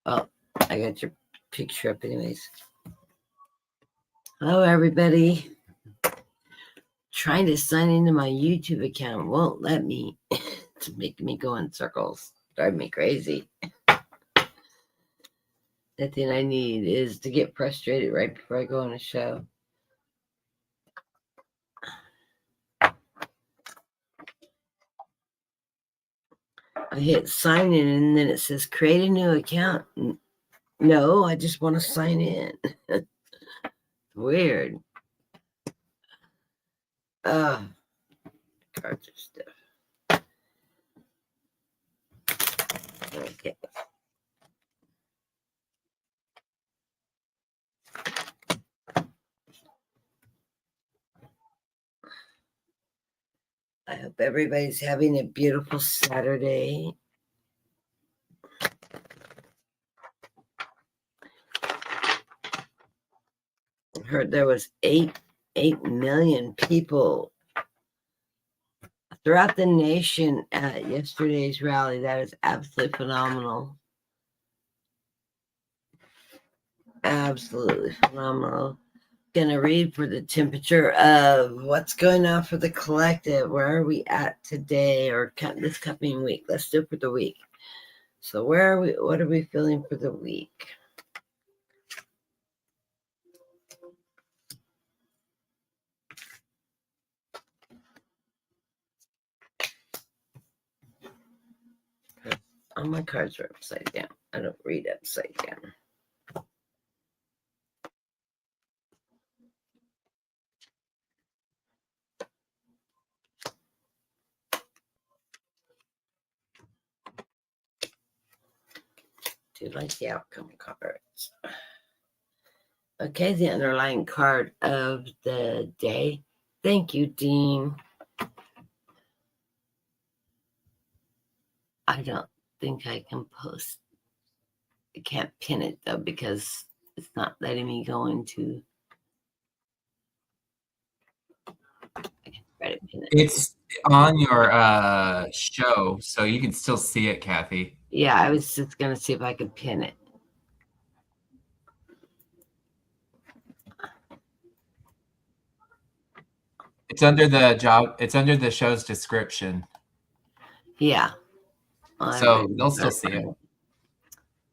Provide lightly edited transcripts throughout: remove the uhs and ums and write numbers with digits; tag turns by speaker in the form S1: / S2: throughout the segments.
S1: Oh, I got your picture up anyways. Hello, everybody. Trying to sign into my YouTube account won't let me. It's making me go in circles. Drive me crazy. The thing I need is to get frustrated right before I go on a show. I hit sign in and then it says create a new account. No, I just want to sign in. Weird. Cards are stiff. Okay. I hope everybody's having a beautiful Saturday. I heard there was 8 million people throughout the nation at yesterday's rally. That is absolutely phenomenal. Absolutely phenomenal. Gonna read for the temperature of what's going on for the collective. Where are we at today or this coming week? Let's do it for the week. So where are we? What are we feeling for the week? All my cards are upside down. I don't read upside down. Do like the outcome cards. Okay, the underlying card of the day. Thank you, Dean. I don't think I can post. I can't pin it though because it's not letting me go into. I can try to pin it.
S2: It's on your show, so you can still see it, Kathy.
S1: Yeah, I was just gonna see if I could pin it.
S2: It's under the job. It's under the show's description.
S1: Yeah.
S2: So they'll still see it.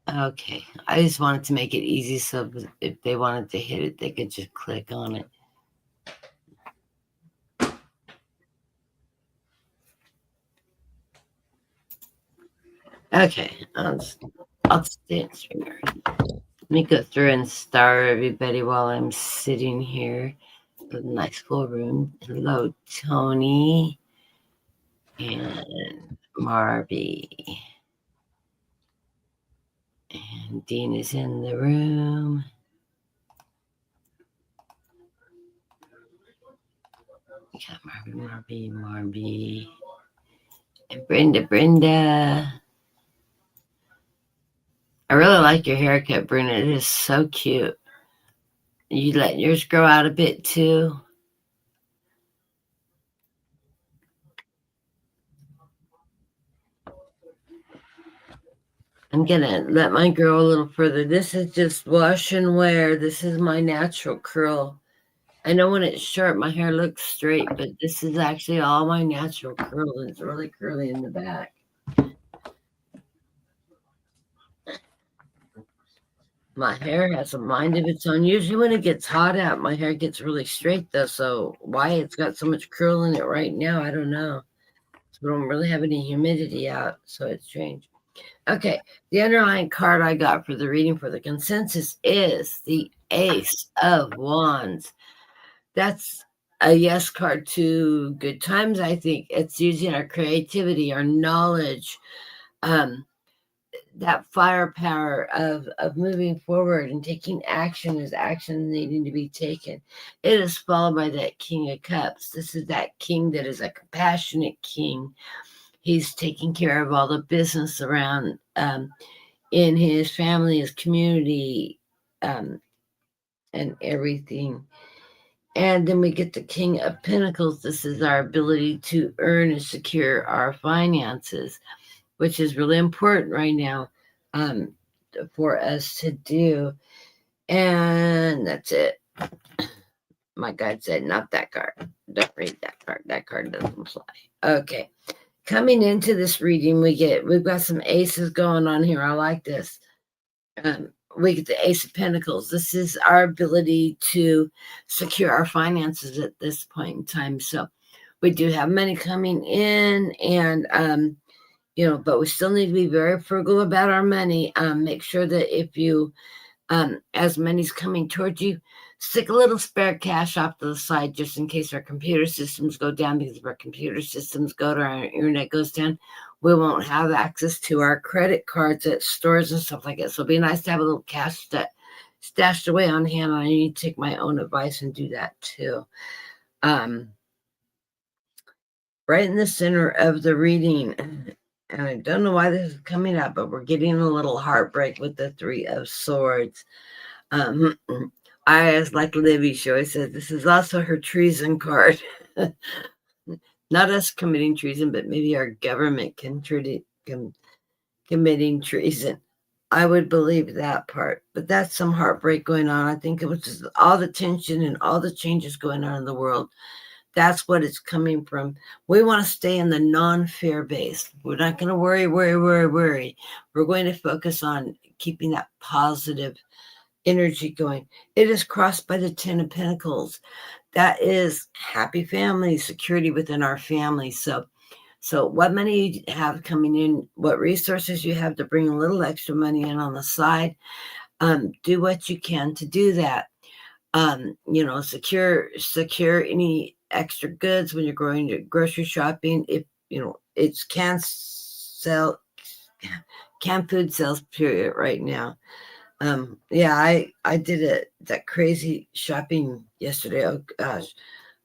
S1: Okay. I just wanted to make it easy so if they wanted to hit it, they could just click on it. Okay. I'll stand streamer. Let me go through and star everybody while I'm sitting here. A nice full room. Hello, Tony and Marby. And Dean is in the room. We got Marby. And Brenda. I really like your haircut, Brenda. It is so cute. You let yours grow out a bit too? I'm gonna let mine grow a little further. This is just wash and wear. This is my natural curl. I know when it's short, my hair looks straight, but this is actually all my natural curl. It's really curly in the back. My hair has a mind of its own. Usually when it gets hot out, my hair gets really straight though. So why it's got so much curl in it right now, I don't know. So we don't really have any humidity out, so it's strange. Okay, the underlying card I got for the reading for the consensus is the Ace of Wands. That's a yes card to good times, I think. It's using our creativity, our knowledge, that firepower of moving forward and taking action as action needing to be taken. It is followed by that King of Cups. This is that king that is a compassionate king. He's taking care of all the business around in his family, his community, and everything. And then we get the King of Pentacles. This is our ability to earn and secure our finances, which is really important right now. for us to do. And that's it. My guide said, not that card. Don't read that card. That card doesn't fly. Okay. Coming into this reading, we've got some aces going on here. I like this. We get the Ace of Pentacles. This is our ability to secure our finances at this point in time. So we do have money coming in, and but we still need to be very frugal about our money. Make sure that if you, as money's coming towards you, stick a little spare cash off to the side just in case our computer systems go down, because if our computer systems go down, our internet goes down, we won't have access to our credit cards at stores and stuff like that. So it'd be nice to have a little cash stashed away on hand. I need to take my own advice and do that too. Right in the center of the reading, and I don't know why this is coming up, but we're getting a little heartbreak with the Three of Swords. I, as like Libby, she always says, this is also her treason card. Not us committing treason, but maybe our government committing treason. I would believe that part, but that's some heartbreak going on. I think it was just all the tension and all the changes going on in the world. That's what it's coming from. We want to stay in the non-fear base. We're not going to worry. We're going to focus on keeping that positive energy going. It is crossed by the Ten of Pentacles. That is happy family, security within our family. So what money you have coming in, what resources you have to bring a little extra money in on the side, do what you can to do that. Secure any extra goods when you're going to grocery shopping. If it's canned food sales period right now. I did that crazy shopping yesterday. Oh gosh,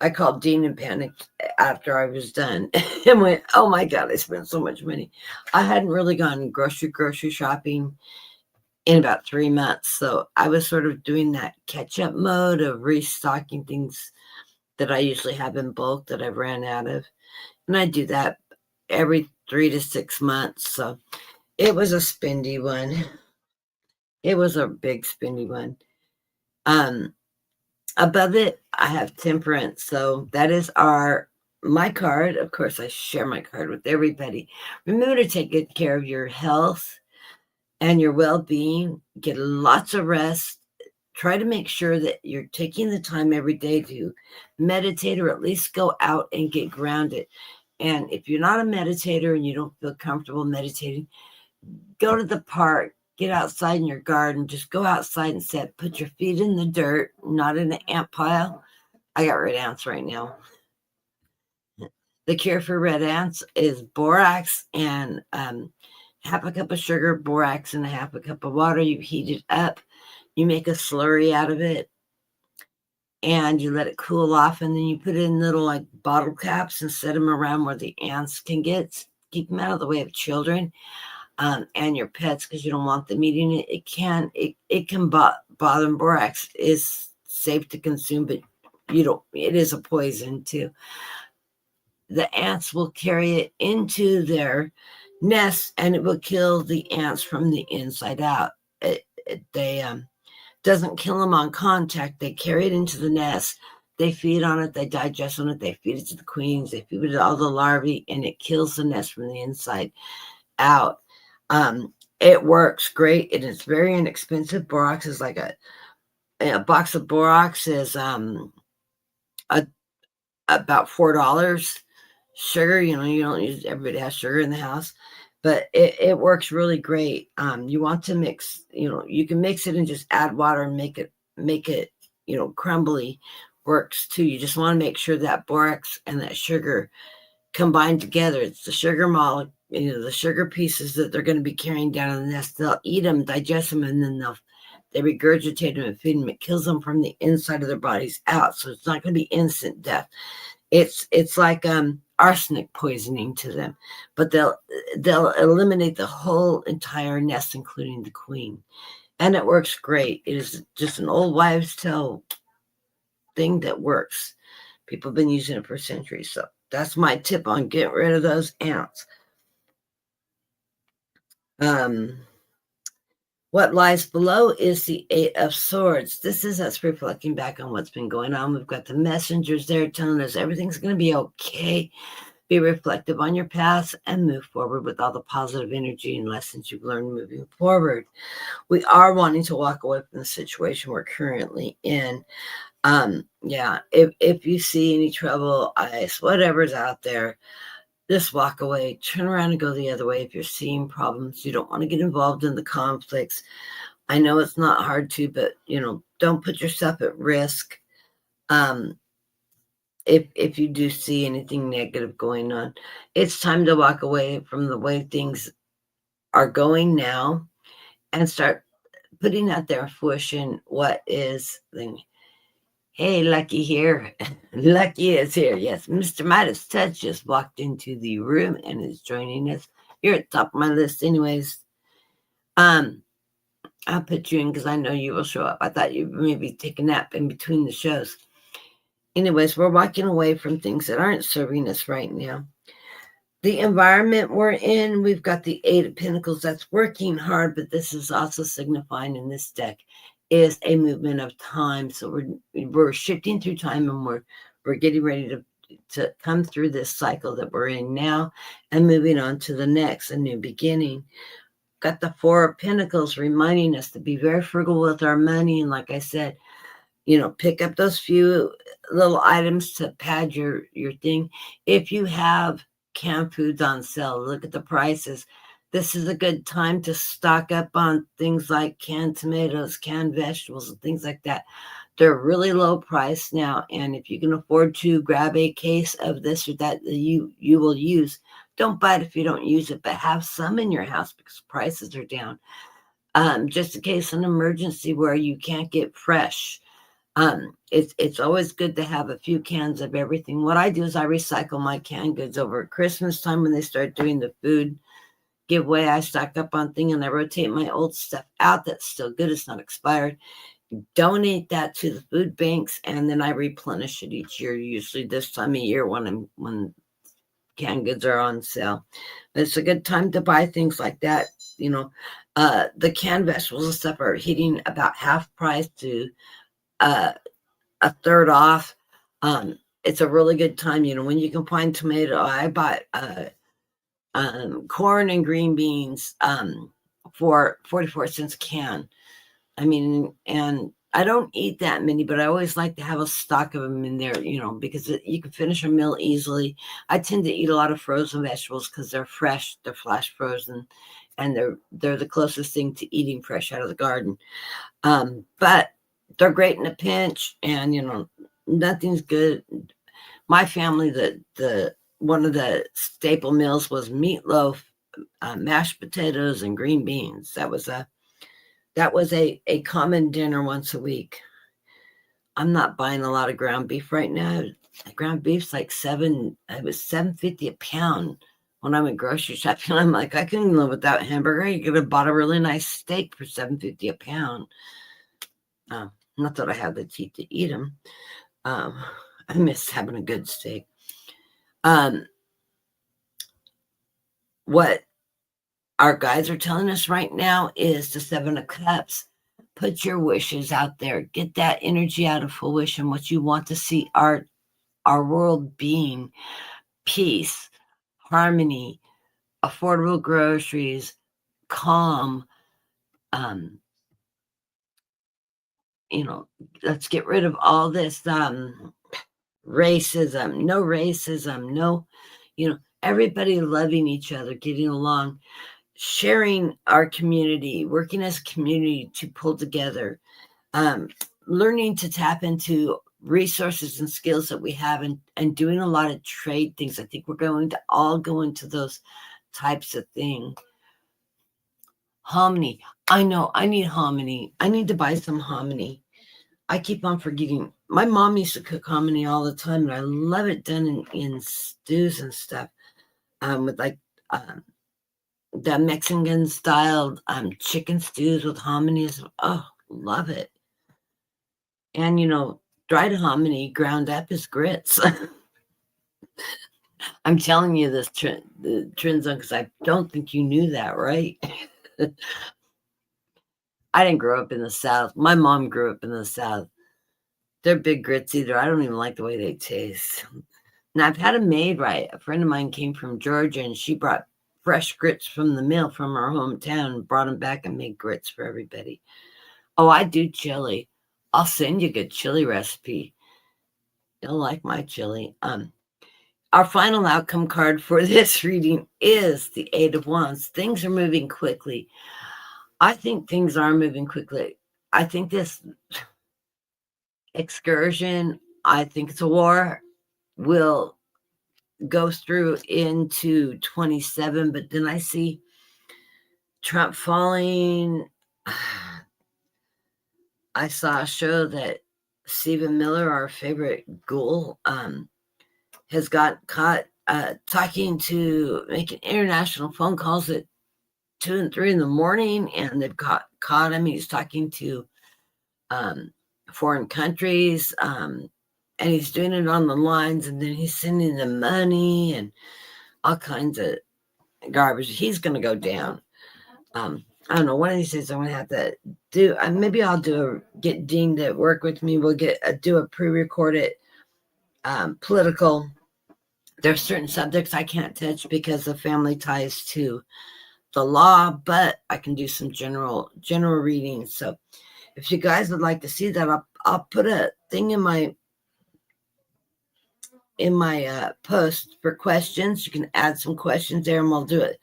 S1: I called Dean and panicked after I was done and went, oh my God, I spent so much money. I hadn't really gone grocery shopping in about 3 months. So I was sort of doing that catch up mode of restocking things that I usually have in bulk that I've ran out of. And I do that every 3 to 6 months. So it was a spendy one. It was a big spendy one. Above it, I have Temperance. So that is my card. Of course, I share my card with everybody. Remember to take good care of your health and your well-being. Get lots of rest. Try to make sure that you're taking the time every day to meditate, or at least go out and get grounded. And if you're not a meditator and you don't feel comfortable meditating, go to the park, get outside in your garden, just go outside and sit, put your feet in the dirt, not in an ant pile. I got red ants right now. The cure for red ants is borax and half a cup of sugar, borax, and a half a cup of water. You heat it up. You make a slurry out of it, and you let it cool off, and then you put it in little like bottle caps and set them around where the ants can get. Keep them out of the way of children and your pets, because you don't want them eating it. It can bother them. Borax is safe to consume, but it is a poison too. The ants will carry it into their nest, and it will kill the ants from the inside out. They doesn't kill them on contact. They carry it into the nest. They feed on it. They digest on it. They feed it to the queens. They feed it to all the larvae, and it kills the nest from the inside out. It works great, and it's very inexpensive. Borax is like a box of borax is about $4. Sugar, you don't use, everybody has sugar in the house, but it works really great. You want to mix, you can mix it and just add water and make it crumbly. Works too. You just want to make sure that borax and that sugar combine together. It's the sugar molecule, the sugar pieces that they're going to be carrying down in the nest. They'll eat them, digest them, and then they regurgitate them and feed them. It kills them from the inside of their bodies out. So it's not going to be instant death. It's like arsenic poisoning to them, but they'll eliminate the whole entire nest, including the queen, and it works great. It is just an old wives' tale thing that works. People have been using it for centuries. So that's my tip on getting rid of those ants. What lies below is the Eight of Swords. This is us reflecting back on what's been going on. We've got the messengers there telling us everything's going to be okay. Be reflective on your past and move forward with all the positive energy and lessons you've learned moving forward. We are wanting to walk away from the situation we're currently in. Yeah, if you see any trouble, ice, whatever's out there, just walk away, turn around and go the other way. If you're seeing problems, you don't want to get involved in the conflicts. I know it's not hard to, but don't put yourself at risk. If you do see anything negative going on, it's time to walk away from the way things are going now and start putting out there fruition what is thing. Hey, Lucky here. Lucky is here. Yes, Mr. Midas Touch just walked into the room and is joining us. You're at the top of my list anyways. I'll put you in because I know you will show up. I thought you'd maybe take a nap in between the shows. Anyways, we're walking away from things that aren't serving us right now. The environment we're in, we've got the Eight of Pentacles that's working hard, but this is also signifying in this deck is a movement of time. So we're shifting through time, and we're getting ready to come through this cycle that we're in now and moving on to the next, a new beginning. Got the Four of Pentacles reminding us to be very frugal with our money. And like I said, pick up those few little items to pad your thing. If you have canned foods on sale, look at the prices. This is a good time to stock up on things like canned tomatoes, canned vegetables, and things like that. They're really low price now, and if you can afford to grab a case of this or that you will use, don't buy it if you don't use it, but have some in your house because prices are down. Just in case an emergency where you can't get fresh. It's always good to have a few cans of everything. What I do is I recycle my canned goods over Christmas time when they start doing the food giveaway. I stock up on things and I rotate my old stuff out that's still good. It's not expired. Donate that to the food banks, and then I replenish it each year. Usually this time of year when canned goods are on sale. It's a good time to buy things like that. The canned vegetables and stuff are hitting about half price to a third off. It's a really good time, when you can find tomato. I bought corn and green beans for 44 cents a can. I mean, and I don't eat that many, but I always like to have a stock of them in there, because you can finish a meal easily. I tend to eat a lot of frozen vegetables because they're fresh, they're flash frozen, and they're the closest thing to eating fresh out of the garden. But they're great in a pinch, and nothing's good. My family, the one of the staple meals was meatloaf, mashed potatoes, and green beans. That was a common dinner once a week. I'm not buying a lot of ground beef right now. Ground beef's like it was $7.50 a pound when I went grocery shopping. I'm like, I couldn't live without hamburger. You could have bought a really nice steak for $7.50 a pound. Not that I have the teeth to eat them. I miss having a good steak. What our guides are telling us right now is the Seven of Cups. Put your wishes out there. Get that energy out of fruition. What you want to see our world being: peace, harmony, affordable groceries, calm. Let's get rid of all this racism, no, everybody loving each other, getting along, sharing our community, working as a community to pull together, learning to tap into resources and skills that we have, and doing a lot of trade things. I think we're going to all go into those types of things. Hominy. I know I need hominy. I need to buy some hominy. I keep on forgetting. My mom used to cook hominy all the time, and I love it done in stews and stuff. With like the Mexican style chicken stews with hominy. Oh, love it. And dried hominy ground up is grits. I'm telling you this the trend zone because I don't think you knew that, right? I didn't grow up in the South. My mom grew up in the South. They're big grits either. I don't even like the way they taste. And I've had them made right. A friend of mine came from Georgia and she brought fresh grits from the mill from our hometown and brought them back and made grits for everybody. Oh, I do chili. I'll send you a good chili recipe. You'll like my chili. Our final outcome card for this reading is the Eight of Wands. Things are moving quickly. I think things are moving quickly. I think this excursion, I think it's a war, will go through into 27, but then I see Trump falling. I saw a show that Stephen Miller, our favorite ghoul, has got caught making international phone calls at 2 and 3 in the morning, and they've caught him. He's talking to foreign countries, and he's doing it on the lines, and then he's sending them money and all kinds of garbage. He's going to go down. I don't know. One of these days, I'm going to have to do. Maybe I'll get Dean to work with me. We'll do a pre-recorded political. There's certain subjects I can't touch because of family ties to the law, but I can do some general readings. So if you guys would like to see that, I'll put a thing in my post for questions. You can add some questions there and we'll do it.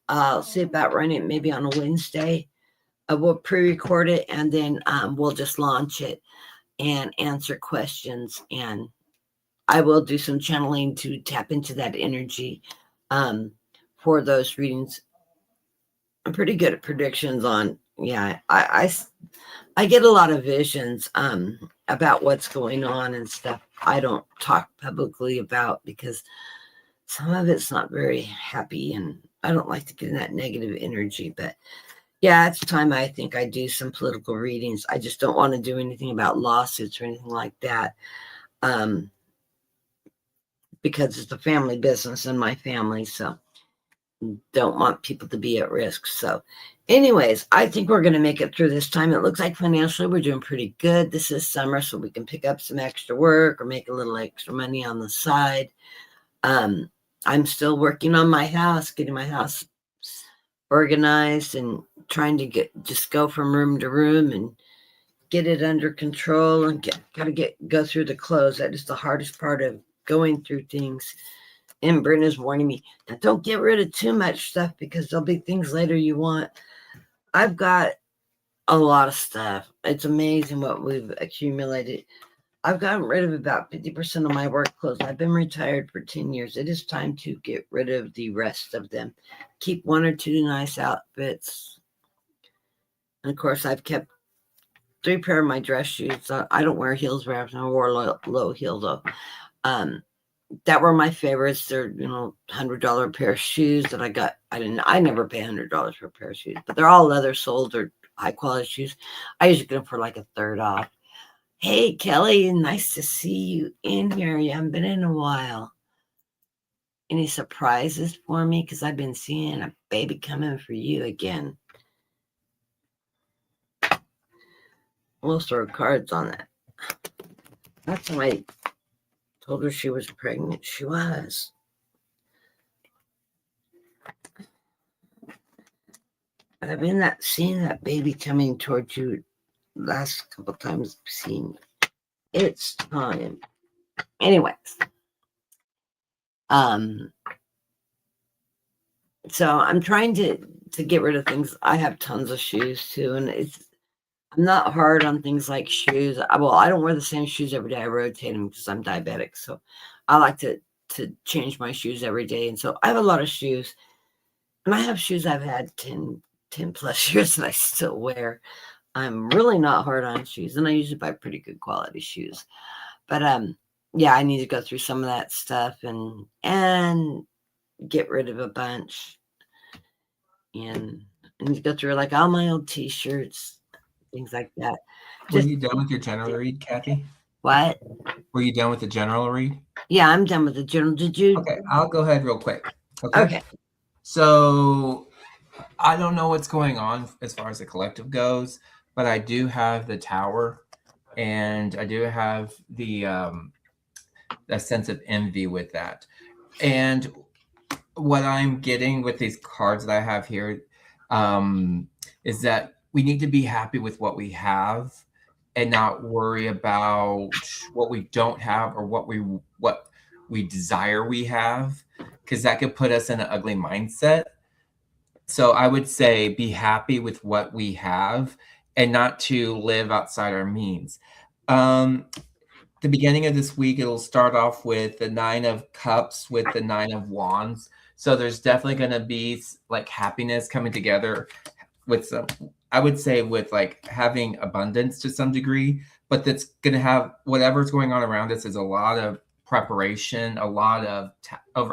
S1: I'll see about running it maybe on a Wednesday. We'll pre-record it and then we'll just launch it and answer questions, and I will do some channeling to tap into that energy for those readings. I'm pretty good at predictions on, I get a lot of visions about what's going on and stuff I don't talk publicly about because some of it's not very happy and I don't like to get in that negative energy. But yeah, it's time I think I do some political readings. I just don't want to do anything about lawsuits or anything like that because it's a family business in my family. So don't want people to be at risk. So anyways, I think we're going to make it through this time. It looks like financially we're doing pretty good. This is summer, so we can pick up some extra work or make a little extra money on the side. I'm still working on my house, getting my house organized and trying to just go from room to room and get it under control and go through the clothes. That is the hardest part of going through things. And Brenda's warning me, now don't get rid of too much stuff because there'll be things later you want. I've got a lot of stuff. It's amazing what we've accumulated. I've gotten rid of about 50% of my work clothes. I've been retired for 10 years. It is time to get rid of the rest of them. Keep 1 or 2 nice outfits. And of course, I've kept 3 pair of my dress shoes. I don't wear heels very often. I wore low heel though. That were my favorites. They're, $100 pair of shoes that I got. I never pay $100 for a pair of shoes, but they're all leather soled or high quality shoes. I usually get them for like a third off. Hey, Kelly, nice to see you in here. You haven't been in a while. Any surprises for me? Because I've been seeing a baby coming for you again. We'll throw cards on that. That's when I told her she was pregnant. She was. But I've been seeing that baby coming towards you last couple times I've seen it. It's time. Anyways. So I'm trying to get rid of things. I have tons of shoes too, and I'm not hard on things like shoes. I don't wear the same shoes every day. I rotate them because I'm diabetic. So I like to change my shoes every day. And so I have a lot of shoes. And I have shoes I've had 10 plus years that I still wear. I'm really not hard on shoes, and I usually buy pretty good quality shoes. But I need to go through some of that stuff and get rid of a bunch. And I need to go through like all my old t-shirts, things like that.
S2: Were you done with your general read, Kathy?
S1: What?
S2: Were you done with the general read?
S1: Yeah, I'm done with the general. Did you?
S2: Okay, I'll go ahead real quick.
S1: Okay.
S2: So I don't know what's going on as far as the collective goes, but I do have the tower, and I do have the a sense of envy with that. And what I'm getting with these cards that I have here is that we need to be happy with what we have and not worry about what we don't have or what we desire we have, because that could put us in an ugly mindset. So I would say be happy with what we have and not to live outside our means. Um, the beginning of this week, it'll start off with the Nine of Cups with the Nine of Wands. So there's definitely going to be like happiness coming together with some, I would say, with like having abundance to some degree, but that's going to have whatever's going on around us is a lot of preparation, a lot of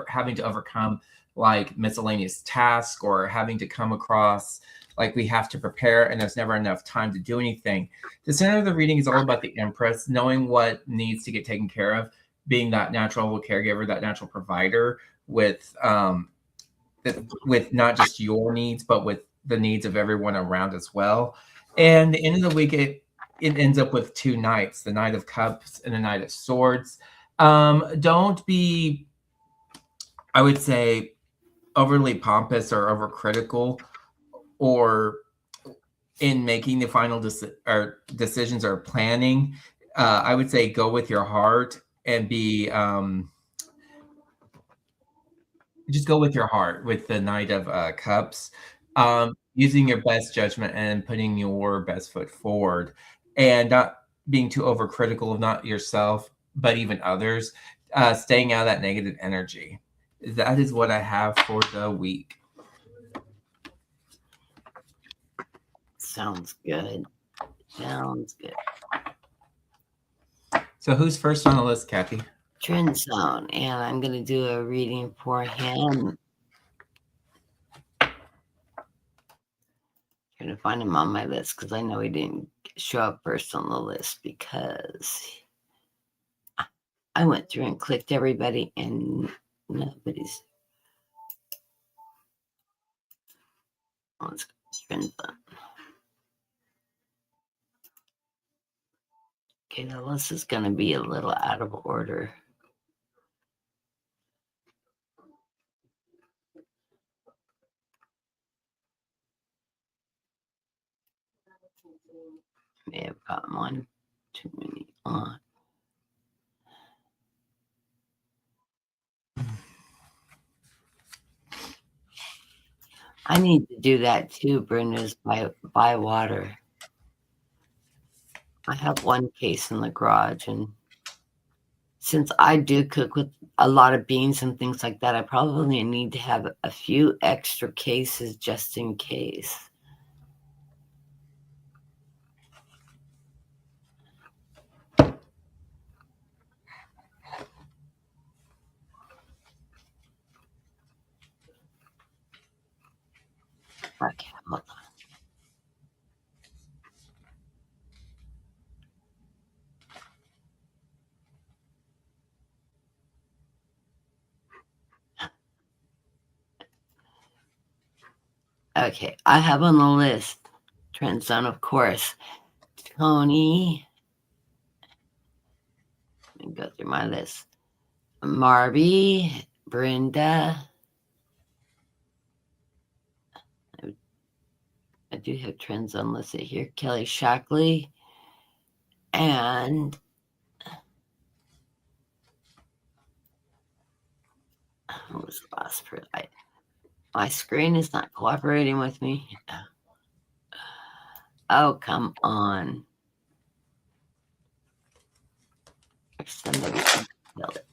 S2: having to overcome like miscellaneous tasks or having to come across like we have to prepare and there's never enough time to do anything. The center of the reading is all about the Empress, knowing what needs to get taken care of, being that natural caregiver, that natural provider with with not just your needs, but with the needs of everyone around as well. And the end of the week, it ends up with two knights, the Knight of Cups and the Knight of Swords. Don't be, I would say, overly pompous or overcritical or in making the final decisions or planning. I would say go with your heart and be just go with your heart with the Knight of Cups, using your best judgment and putting your best foot forward, and not being too overcritical of not yourself but even others. Staying out of that negative energy. That is what I have for the week.
S1: Sounds good. Sounds good.
S2: So who's first on the list, Kathy?
S1: Trend Zone, and I'm going to do a reading for him. Trying to find him on my list because I know he didn't show up first on the list because I went through and clicked everybody and nobody's. Let's go. Trend Zone. Okay, the list is going to be a little out of order. May have gotten one too many on. I need to do that too, Brenda's buy water. I have one case in the garage, and since I do cook with a lot of beans and things like that, I probably need to have a few extra cases just in case. Okay, hold on. Okay, I have on the list Trend Zone, of course. Tony. Let me go through my list. Marby, Brenda. I do have Trend Zone listed here. Kelly Shockley. And who was the last person? My screen is not cooperating with me. Oh, come on. Somebody killed it.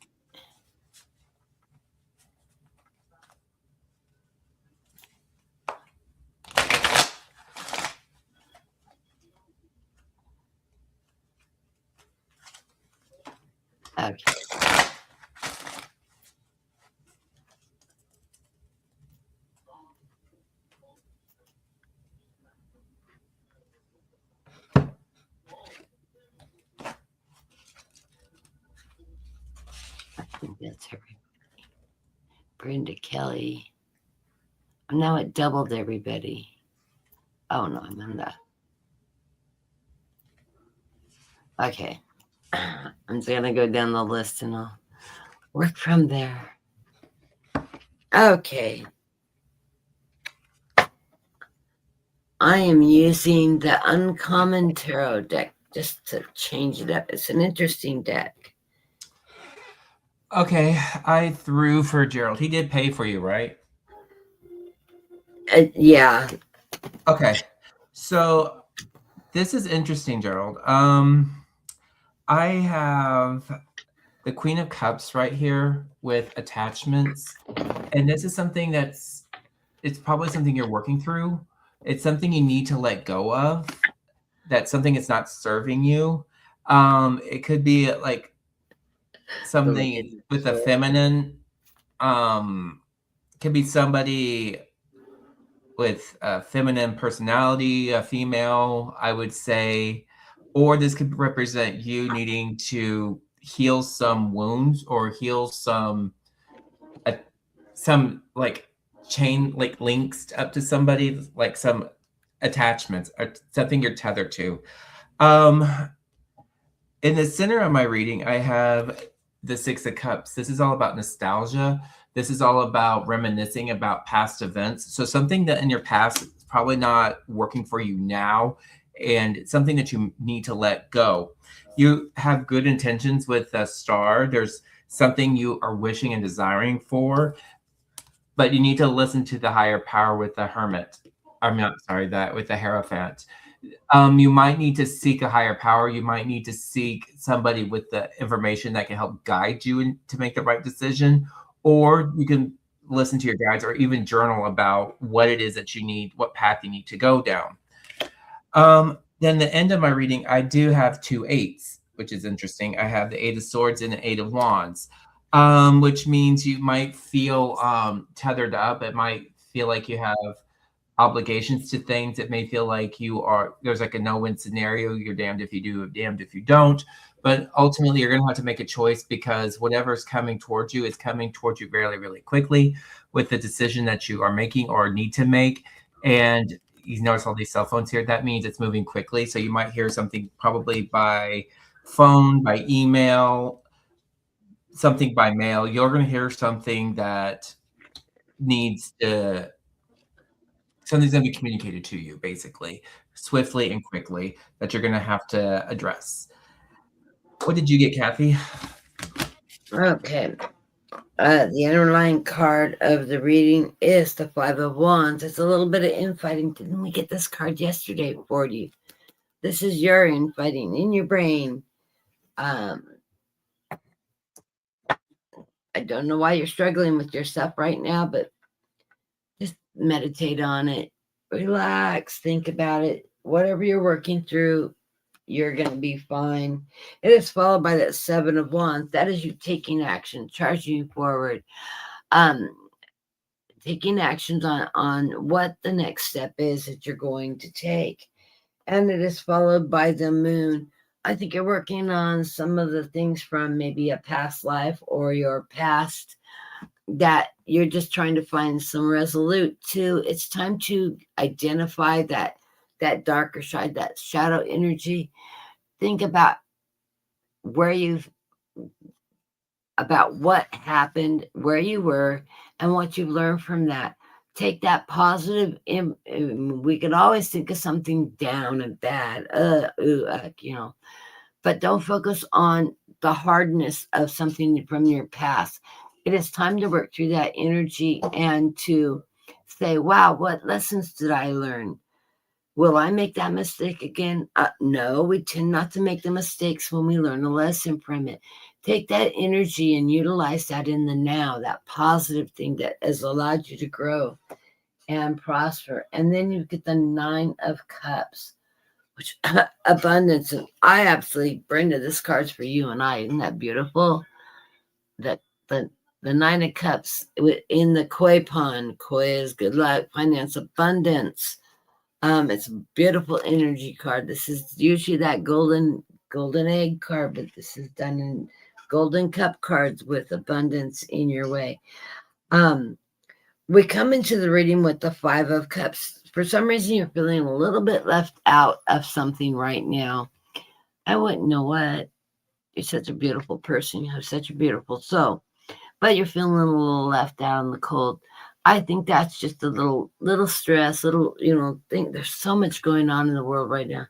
S1: Okay. I think that's everybody. Brenda Kelly. Now it doubled everybody. Oh no, I'm in that. Okay. I'm just gonna go down the list and I'll work from there. Okay. I am using the Uncommon Tarot deck just to change it up. It's an interesting deck.
S2: Okay, I threw for Gerald. He did pay for you, right?
S1: Yeah.
S2: Okay, so this is interesting, Gerald. I have the Queen of Cups right here with attachments, and this is something it's probably something you're working through. It's something you need to let go of. That's something that's not serving you. It could be like something with a feminine. Could be somebody with a feminine personality, a female, I would say, or this could represent you needing to heal some wounds or heal some like chain like links up to somebody, like some attachments or something you're tethered to. Um, in the center of my reading, I have the Six of Cups. This is all about nostalgia. This is all about reminiscing about past events. So something that in your past is probably not working for you now, and it's something that you need to let go. You have good intentions with a star. There's something you are wishing and desiring for, but you need to listen to the higher power with the Hermit. I'm not sorry, that with the Hierophant. You might need to seek a higher power. You might need to seek somebody with the information that can help guide you to make the right decision, or you can listen to your guides or even journal about what it is that you need, what path you need to go down. Then the end of my reading, I do have 2 8s, which is interesting. I have the 8 of Swords and the 8 of Wands, which means you might feel tethered up. It might feel like you have obligations to things. It may feel like there's like a no-win scenario. You're damned if you do, damned if you don't. But ultimately, you're going to have to make a choice because whatever's coming towards you is coming towards you really, really quickly with the decision that you are making or need to make. And you notice all these cell phones here. That means it's moving quickly. So you might hear something probably by phone, by email, something by mail. You're going to hear something that needs to something's going to be communicated to you basically swiftly and quickly that you're going to have to address. What did you get, Kathy?
S1: Okay. The underlying card of the reading is the Five of Wands. It's a little bit of infighting. Didn't we get this card yesterday for you? This is your infighting in your brain. I don't know why you're struggling with your stuff right now, but just meditate on it. Relax, think about it. Whatever you're working through, you're going to be fine. It is followed by that Seven of Wands. That is you taking action, charging you forward, taking actions on what the next step is that you're going to take. And it is followed by the Moon. I think you're working on some of the things from maybe a past life or your past that you're just trying to find some resolute to. It's time to identify that darker side, that shadow energy. Think about about what happened, where you were, and what you've learned from that. Take that positive. We could always think of something down and bad, but don't focus on the hardness of something from your past. It is time to work through that energy and to say, wow, what lessons did I learn? Will I make that mistake again? No, we tend not to make the mistakes when we learn a lesson from it. Take that energy and utilize that in the now, that positive thing that has allowed you to grow and prosper. And then you get the Nine of Cups, which abundance. And I absolutely, Brenda, this card's for you and I. Isn't that beautiful? That the Nine of Cups in the koi pond. Koi is good luck, finance, abundance. It's a beautiful energy card. This is usually that golden egg card, but this is done in golden cup cards with abundance in your way. we come into the reading with the Five of Cups. For some reason, you're feeling a little bit left out of something right now. I wouldn't know what. You're such a beautiful person. You have such a beautiful soul, but you're feeling a little left out in the cold. I think that's just a little stress, think there's so much going on in the world right now.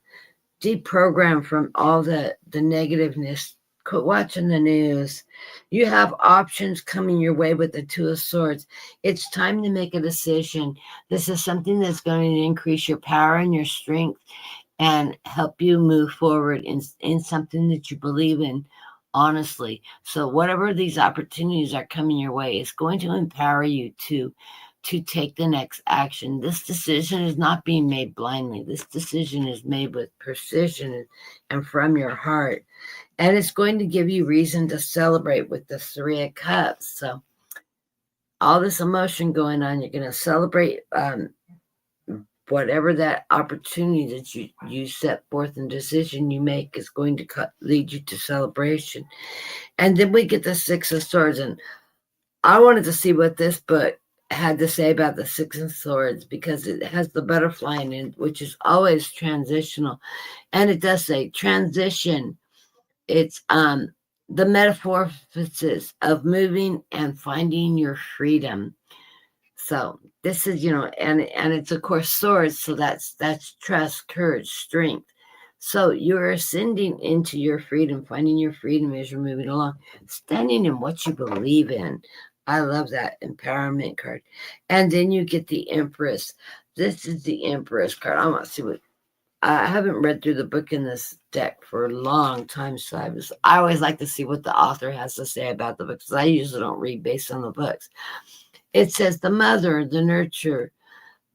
S1: Deprogram from all the negativeness. Quit watching the news. You have options coming your way with the Two of Swords. It's time to make a decision. This is something that's going to increase your power and your strength and help you move forward in something that you believe in, honestly. So whatever these opportunities are coming your way, it's going to empower you to take the next action. This decision is not being made blindly. This decision is made with precision and from your heart. And it's going to give you reason to celebrate with the Three of Cups. So all this emotion going on, you're going to celebrate whatever that opportunity that you set forth and decision you make is going to lead you to celebration. And then we get the Six of Swords. And I wanted to see what this book had to say about the Six of Swords, because it has the butterfly in it, which is always transitional. And it does say transition. It's the metamorphosis of moving and finding your freedom. So this is, and it's of course swords. So that's trust, courage, strength. So you're ascending into your freedom, finding your freedom as you're moving along, standing in what you believe in. I love that empowerment card. And then you get the Empress. This is the Empress card. I want to see what, I haven't read through the book in this deck for a long time. So I always like to see what the author has to say about the books. I usually don't read based on the books. It says the mother, the nurture,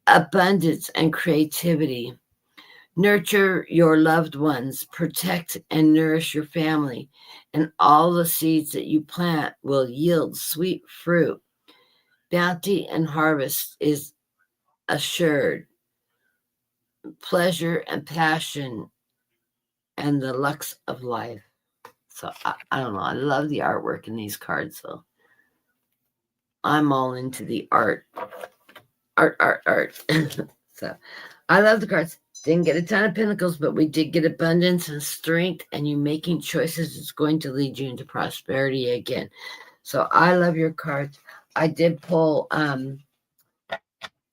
S1: abundance, and creativity. Nurture your loved ones, protect and nourish your family, and all the seeds that you plant will yield sweet fruit. Bounty and harvest is assured. Pleasure and passion and the lux of life. So I don't know. I love the artwork in these cards. So I'm all into the art. So I love the cards. Didn't get a ton of pentacles, but we did get abundance and strength, and you making choices is going to lead you into prosperity again. So I love your cards. I did pull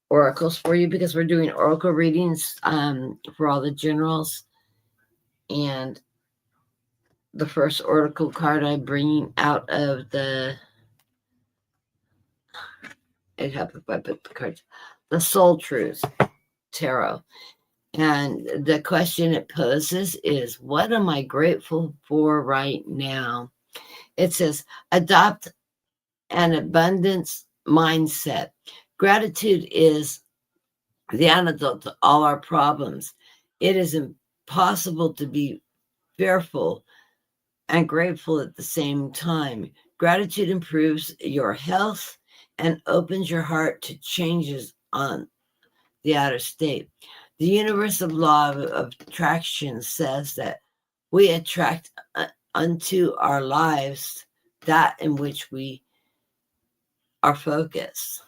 S1: oracles for you because we're doing oracle readings for all the generals. And the first oracle card I'm bringing out of the, it happened if I put the cards, the Soul Truths Tarot. And the question it poses is, what am I grateful for right now? It says, adopt an abundance mindset. Gratitude is the antidote to all our problems. It is impossible to be fearful and grateful at the same time. Gratitude improves your health and opens your heart to changes on the outer state. The universal law of attraction says that we attract unto our lives that in which we are focused.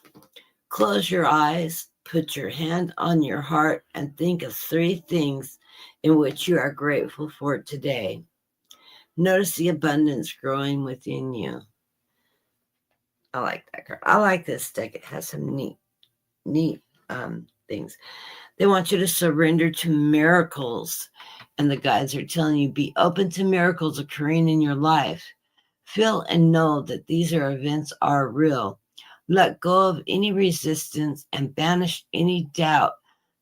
S1: Close your eyes, put your hand on your heart, and think of 3 things in which you are grateful for today. Notice the abundance growing within you. I like that card. I like this deck. It has some neat things. They want you to surrender to miracles. And the guides are telling you, be open to miracles occurring in your life. Feel and know that these events are real. Let go of any resistance and banish any doubt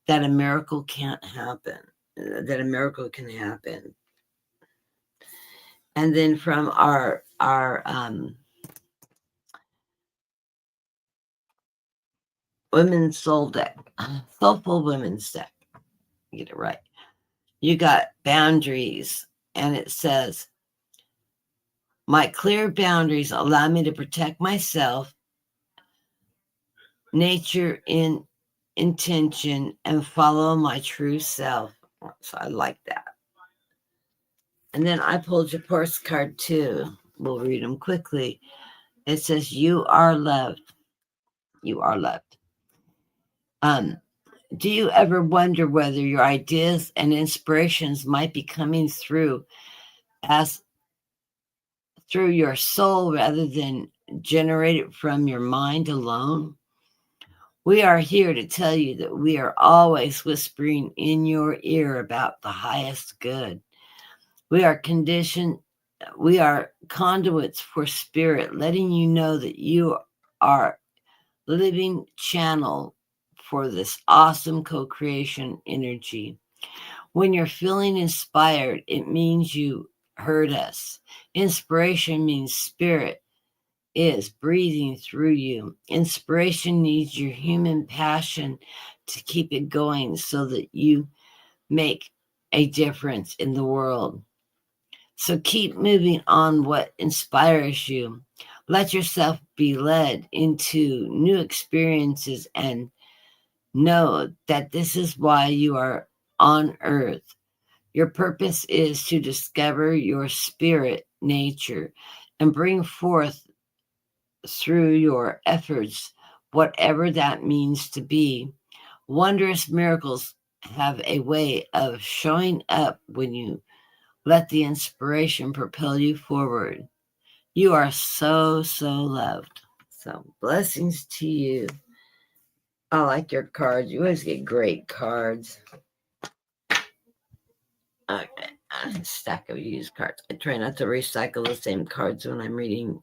S1: that a miracle can't happen, that a miracle can happen. And then from our Women's Soul deck, Soulful Women's deck, get it right. You got boundaries, and it says, my clear boundaries allow me to protect myself, nature in intention, and follow my true self. So I like that. And then I pulled your postcard too. We'll read them quickly. It says, you are loved. You are loved. Do you ever wonder whether your ideas and inspirations might be coming through as through your soul rather than generated from your mind alone? We are here to tell you that we are always whispering in your ear about the highest good. We are we are conduits for spirit, letting you know that you are living channel for this awesome co-creation energy. When you're feeling inspired, it means you heard us. Inspiration means spirit is breathing through you. Inspiration needs your human passion to keep it going so that you make a difference in the world. So keep moving on what inspires you. Let yourself be led into new experiences and know that this is why you are on earth. Your purpose is to discover your spirit nature and bring forth through your efforts, whatever that means to be. Wondrous miracles have a way of showing up when you let the inspiration propel you forward. You are so, so loved. So, blessings to you. I like your cards. You always get great cards. Okay, a stack of used cards. I try not to recycle the same cards when I'm reading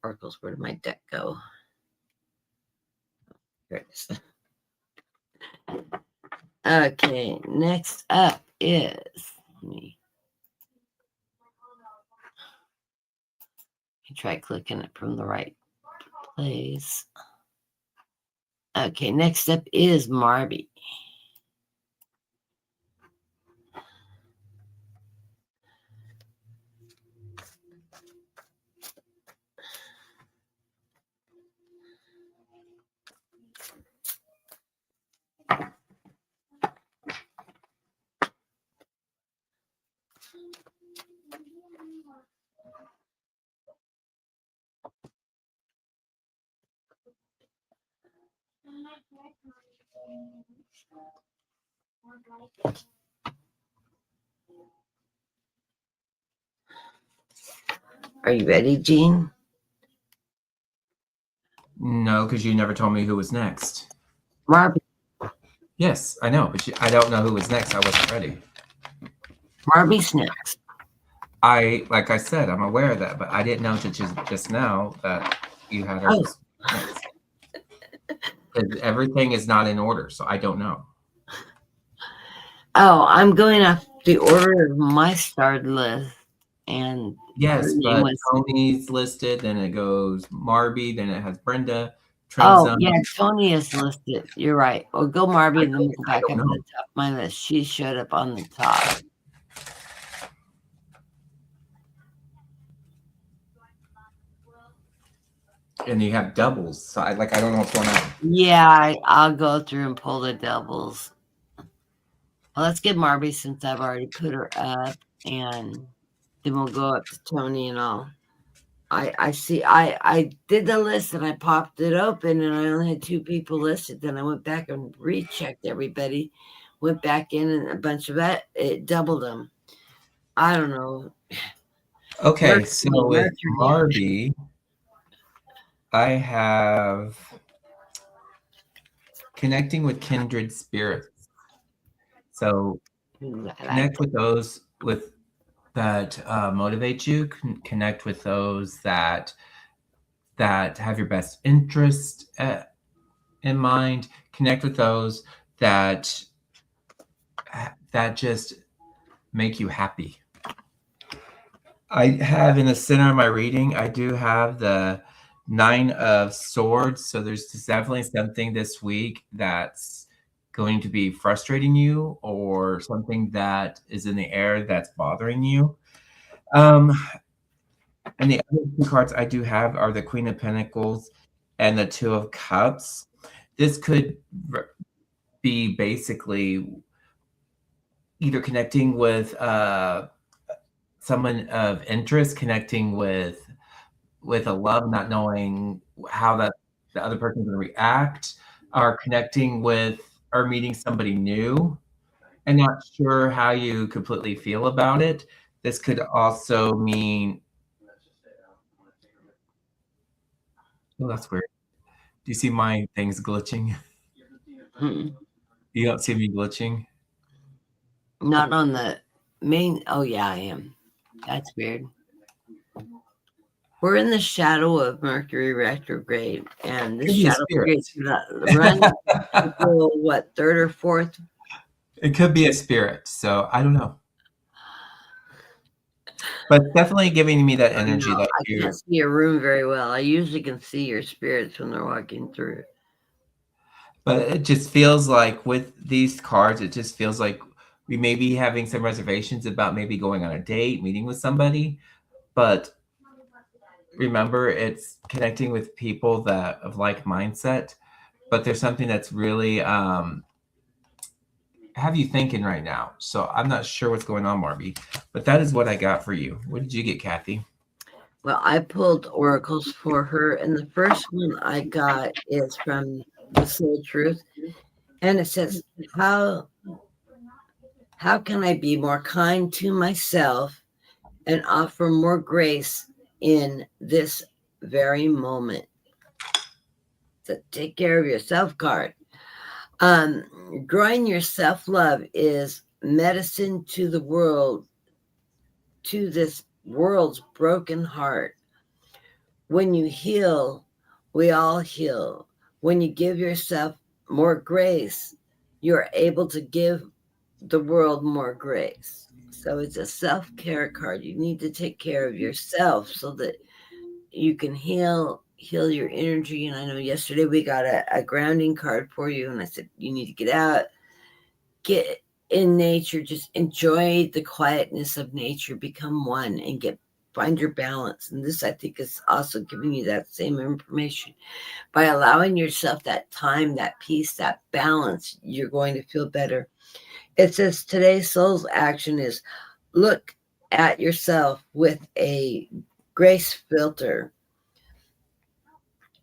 S1: oracles. Where did my deck go? Here it is. Okay, next up is me. Try clicking it from the right place. Okay, next up is Marby. Are you ready, Jean?
S2: No, because you never told me who was next.
S1: Marby.
S2: Yes, I know, but I don't know who was next. I wasn't ready.
S1: Marby's next.
S2: Like I said, I'm aware of that, but I didn't know just now that you had her next. Because everything is not in order, so I don't know.
S1: Oh, I'm going off the order of my starred list. And
S2: yes, but Tony's listed, then it goes Marby, then it has Brenda.
S1: Oh, yeah, Tony is listed. You're right. Well, go Marby and then we'll go back up to the top of my list. She showed up on the top.
S2: And you have doubles. So I don't know what's going on.
S1: Yeah, I'll go through and pull the doubles. Well, let's get Marby since I've already put her up, and then we'll go up to Tony and all. I see. I did the list and I popped it open, and I only had 2 people listed. Then I went back and rechecked everybody. Went back in, and a bunch of that it doubled them. I don't know.
S2: Okay, Mercury, so with Marby, I have connecting with kindred spirits. So connect with those that motivate you. Connect with those that have your best interest in mind. Connect with those that just make you happy. I have in the center of my reading, I do have the 9 of Swords. So there's definitely something this week that's going to be frustrating you, or something that is in the air that's bothering you. And the other 2 cards I do have are the Queen of Pentacles and the 2 of Cups. This could be basically either connecting with someone of interest, connecting with a love, not knowing how the other person's going to react, or connecting with or meeting somebody new and not sure how you completely feel about it. This could also mean, oh, that's weird. Do you see my things glitching?
S1: Hmm.
S2: You don't see me glitching?
S1: Not on the main. Oh, yeah, I am. That's weird. We're in the shadow of Mercury retrograde, and this
S2: Could be a
S1: shadow
S2: spirit.
S1: runs April, what, 3rd or 4th?
S2: It could be a spirit. So I don't know. But it's definitely giving me that energy that
S1: I can't see your room very well. I usually can see your spirits when they're walking through.
S2: But it just feels like with these cards, it just feels like we may be having some reservations about maybe going on a date, meeting with somebody. But remember, it's connecting with people that of like mindset. But there's something that's really have you thinking right now. So I'm not sure what's going on, Marby. But that is what I got for you. What did you get, Kathy?
S1: Well, I pulled oracles for her, and the first one I got is from the Soul Truth, and it says, "How can I be more kind to myself and offer more grace in this very moment?" So take care of yourself card. Growing your self-love is medicine to the world, to this world's broken heart. When you heal, we all heal. When you give yourself more grace, you're able to give the world more grace. So it's a self-care card. You need to take care of yourself so that you can heal your energy. And I know yesterday we got a grounding card for you, and I said you need to get out, get in nature, just enjoy the quietness of nature, become one, and find your balance. And this, I think, is also giving you that same information. By allowing yourself that time, that peace, that balance, you're going to feel better. It says today's soul's action is look at yourself with a grace filter.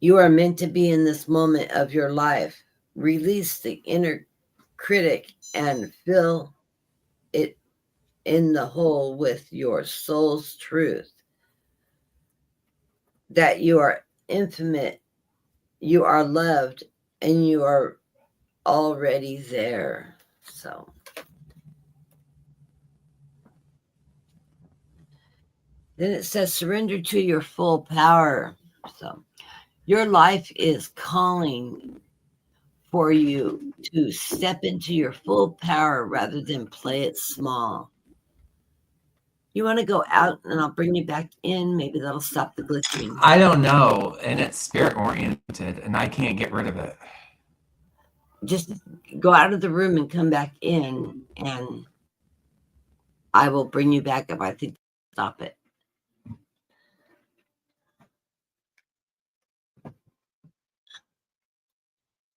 S1: You are meant to be in this moment of your life. Release the inner critic and fill it in the whole with your soul's truth. That you are infinite, you are loved, and you are already there. So then it says surrender to your full power. So your life is calling for you to step into your full power rather than play it small. You want to go out and I'll bring you back in. Maybe that'll stop the glitching.
S2: I don't know. And it's spirit oriented, and I can't get rid of it.
S1: Just go out of the room and come back in, and I will bring you back up. I think stop it.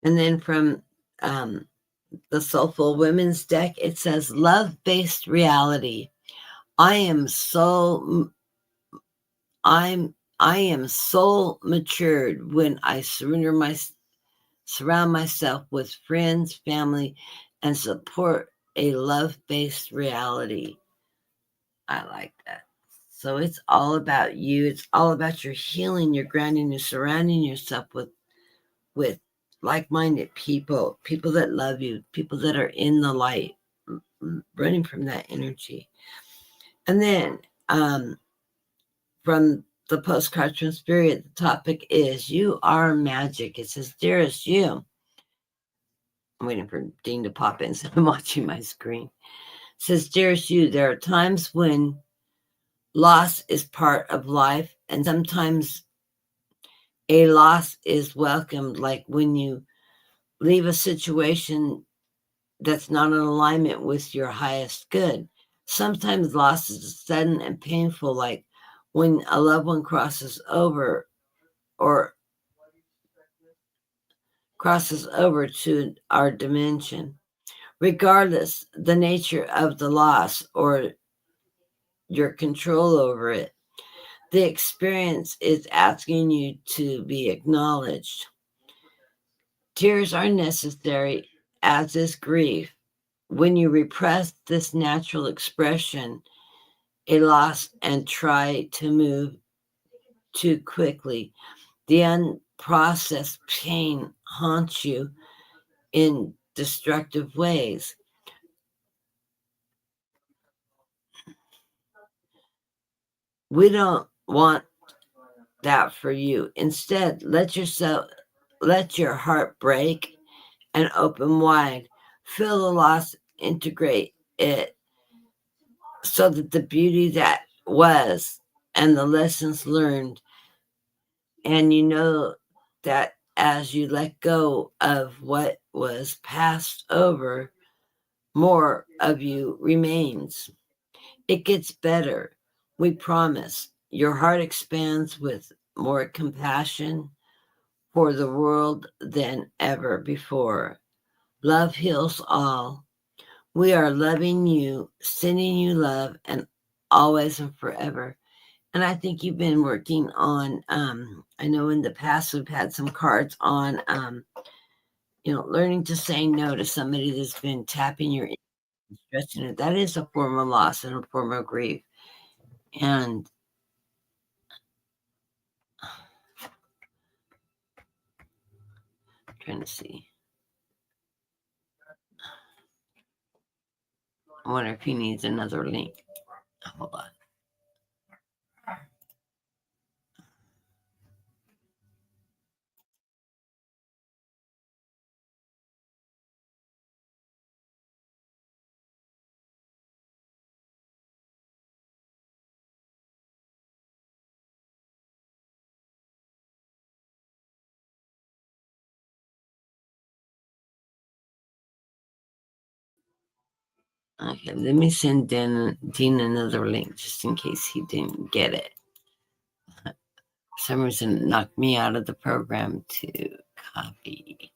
S1: And then from the Soulful Women's deck, it says love-based reality. I am soul matured when I surround myself with friends, family, and support a love-based reality. I like that. So it's all about you. It's all about your healing, your grounding, you're surrounding yourself with like-minded people, people that love you, people that are in the light, running from that energy. And then from the postcard from Spirit, the topic is you are magic. It says, dearest you. I'm waiting for Dean to pop in, so I'm watching my screen. It says, dearest you, there are times when loss is part of life, and sometimes a loss is welcomed, like when you leave a situation that's not in alignment with your highest good. Sometimes loss is sudden and painful, like when a loved one crosses over to our dimension. Regardless the nature of the loss or your control over it, the experience is asking you to be acknowledged. Tears are necessary, as is grief. When you repress this natural expression, a loss, and try to move too quickly, the unprocessed pain haunts you in destructive ways. We don't want that for you. Instead, let your heart break and open wide. Feel the loss, integrate it so that the beauty that was and the lessons learned, and you know that as you let go of what was passed over, more of you remains. It gets better. We promise. Your heart expands with more compassion for the world than ever before. Love heals all. We are loving you, sending you love, and always and forever. And I think you've been working on, I know in the past we've had some cards on, learning to say no to somebody that's been tapping your stressing it. That is a form of loss and a form of grief. And I'm trying to see. I wonder if he needs another link. Hold on. Okay, let me send Dean another link just in case he didn't get it. For some reason, it knocked me out of the program to copy.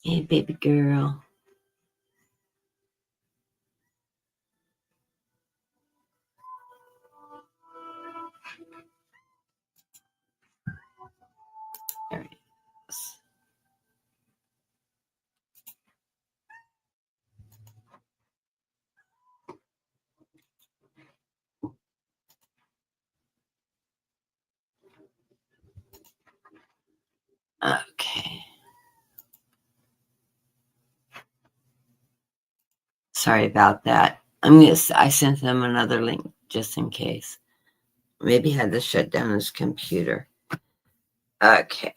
S1: Hey, baby girl. There it is. Okay. Sorry about that. I sent him another link just in case. Maybe he had to shut down his computer. Okay.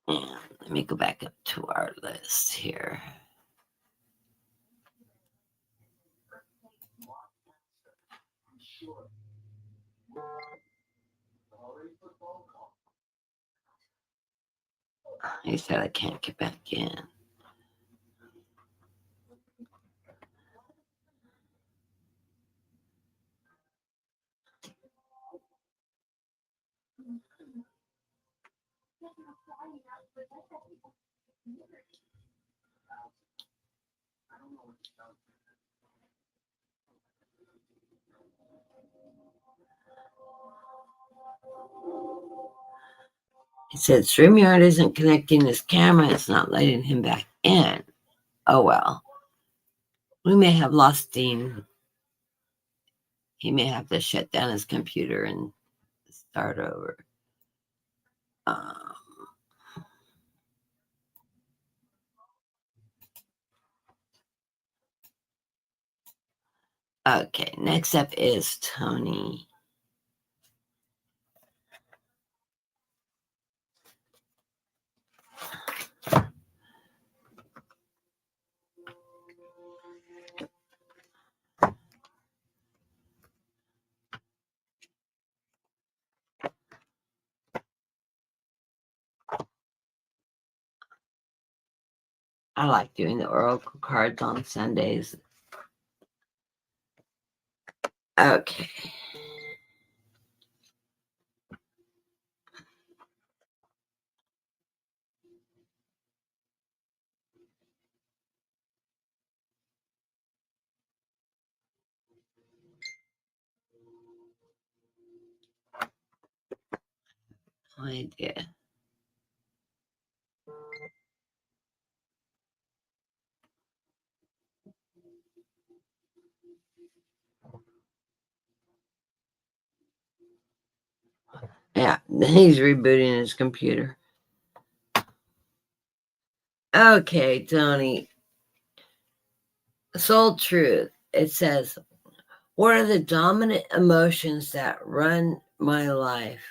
S1: And let me go back up to our list here. He said I can't get back in. He said StreamYard isn't connecting his camera. It's not letting him back in. Oh, well. We may have lost Dean. He may have to shut down his computer and start over. Okay, next up is Tony. I like doing the oracle cards on Sundays. Okay. No idea. Yeah, he's rebooting his computer. Okay, Tony. Soul Truth. It says, what are the dominant emotions that run my life?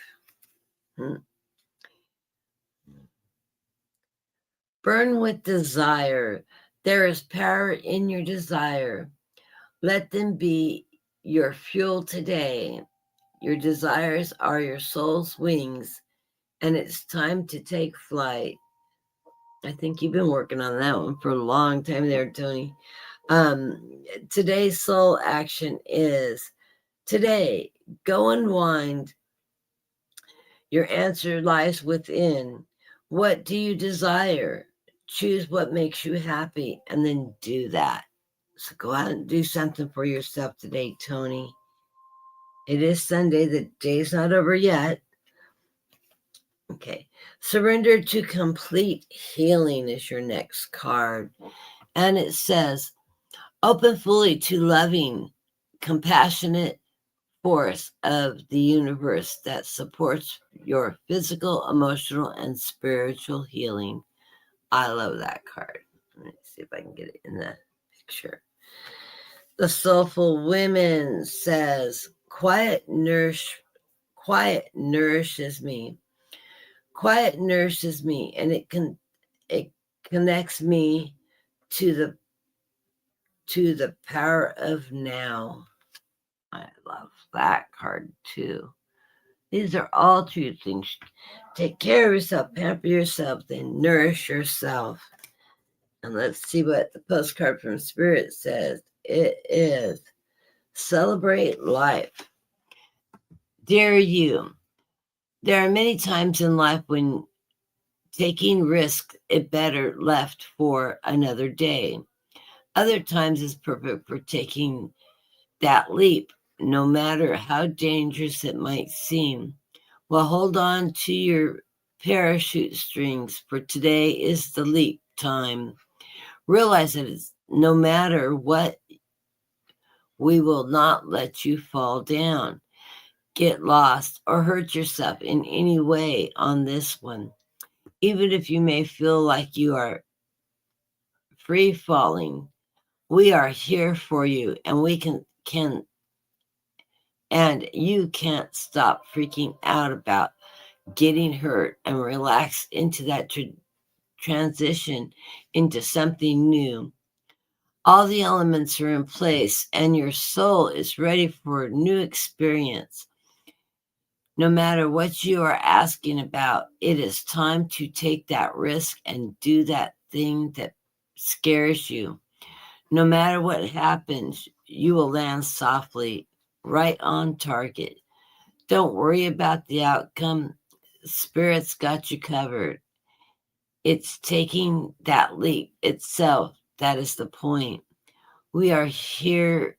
S1: Burn with desire. There is power in your desire. Let them be your fuel today. Your desires are your soul's wings, and it's time to take flight. I think you've been working on that one for a long time there, Tony. Today's soul action is today, go unwind. Your answer lies within. What do you desire? Choose what makes you happy and then do that. So go out and do something for yourself today, Tony. It is Sunday. The day's not over yet. Okay. Surrender to complete healing is your next card. And it says, open fully to loving, compassionate force of the universe that supports your physical, emotional, and spiritual healing. I love that card. Let me see if I can get it in the picture. The Soulful Women says, quiet nourishes me. Quiet nourishes me, and it connects me to the power of now. I love that card too. These are all true things. Take care of yourself, pamper yourself, then nourish yourself. And let's see what the postcard from Spirit says. It is celebrate life. Dear you, there are many times in life when taking risks is better left for another day. Other times is perfect for taking that leap, no matter how dangerous it might seem. Well, hold on to your parachute strings, for today is the leap time. Realize that it's no matter what, we will not let you fall down, get lost, or hurt yourself in any way on this one. Even if you may feel like you are free falling, we are here for you, and we can and you can't stop freaking out about getting hurt and relax into that transition into something new. All the elements are in place, and your soul is ready for a new experience. No matter what you are asking about, it is time to take that risk and do that thing that scares you. No matter what happens, you will land softly, right on target. Don't worry about the outcome. Spirit's got you covered. It's taking that leap itself that is the point. We are here.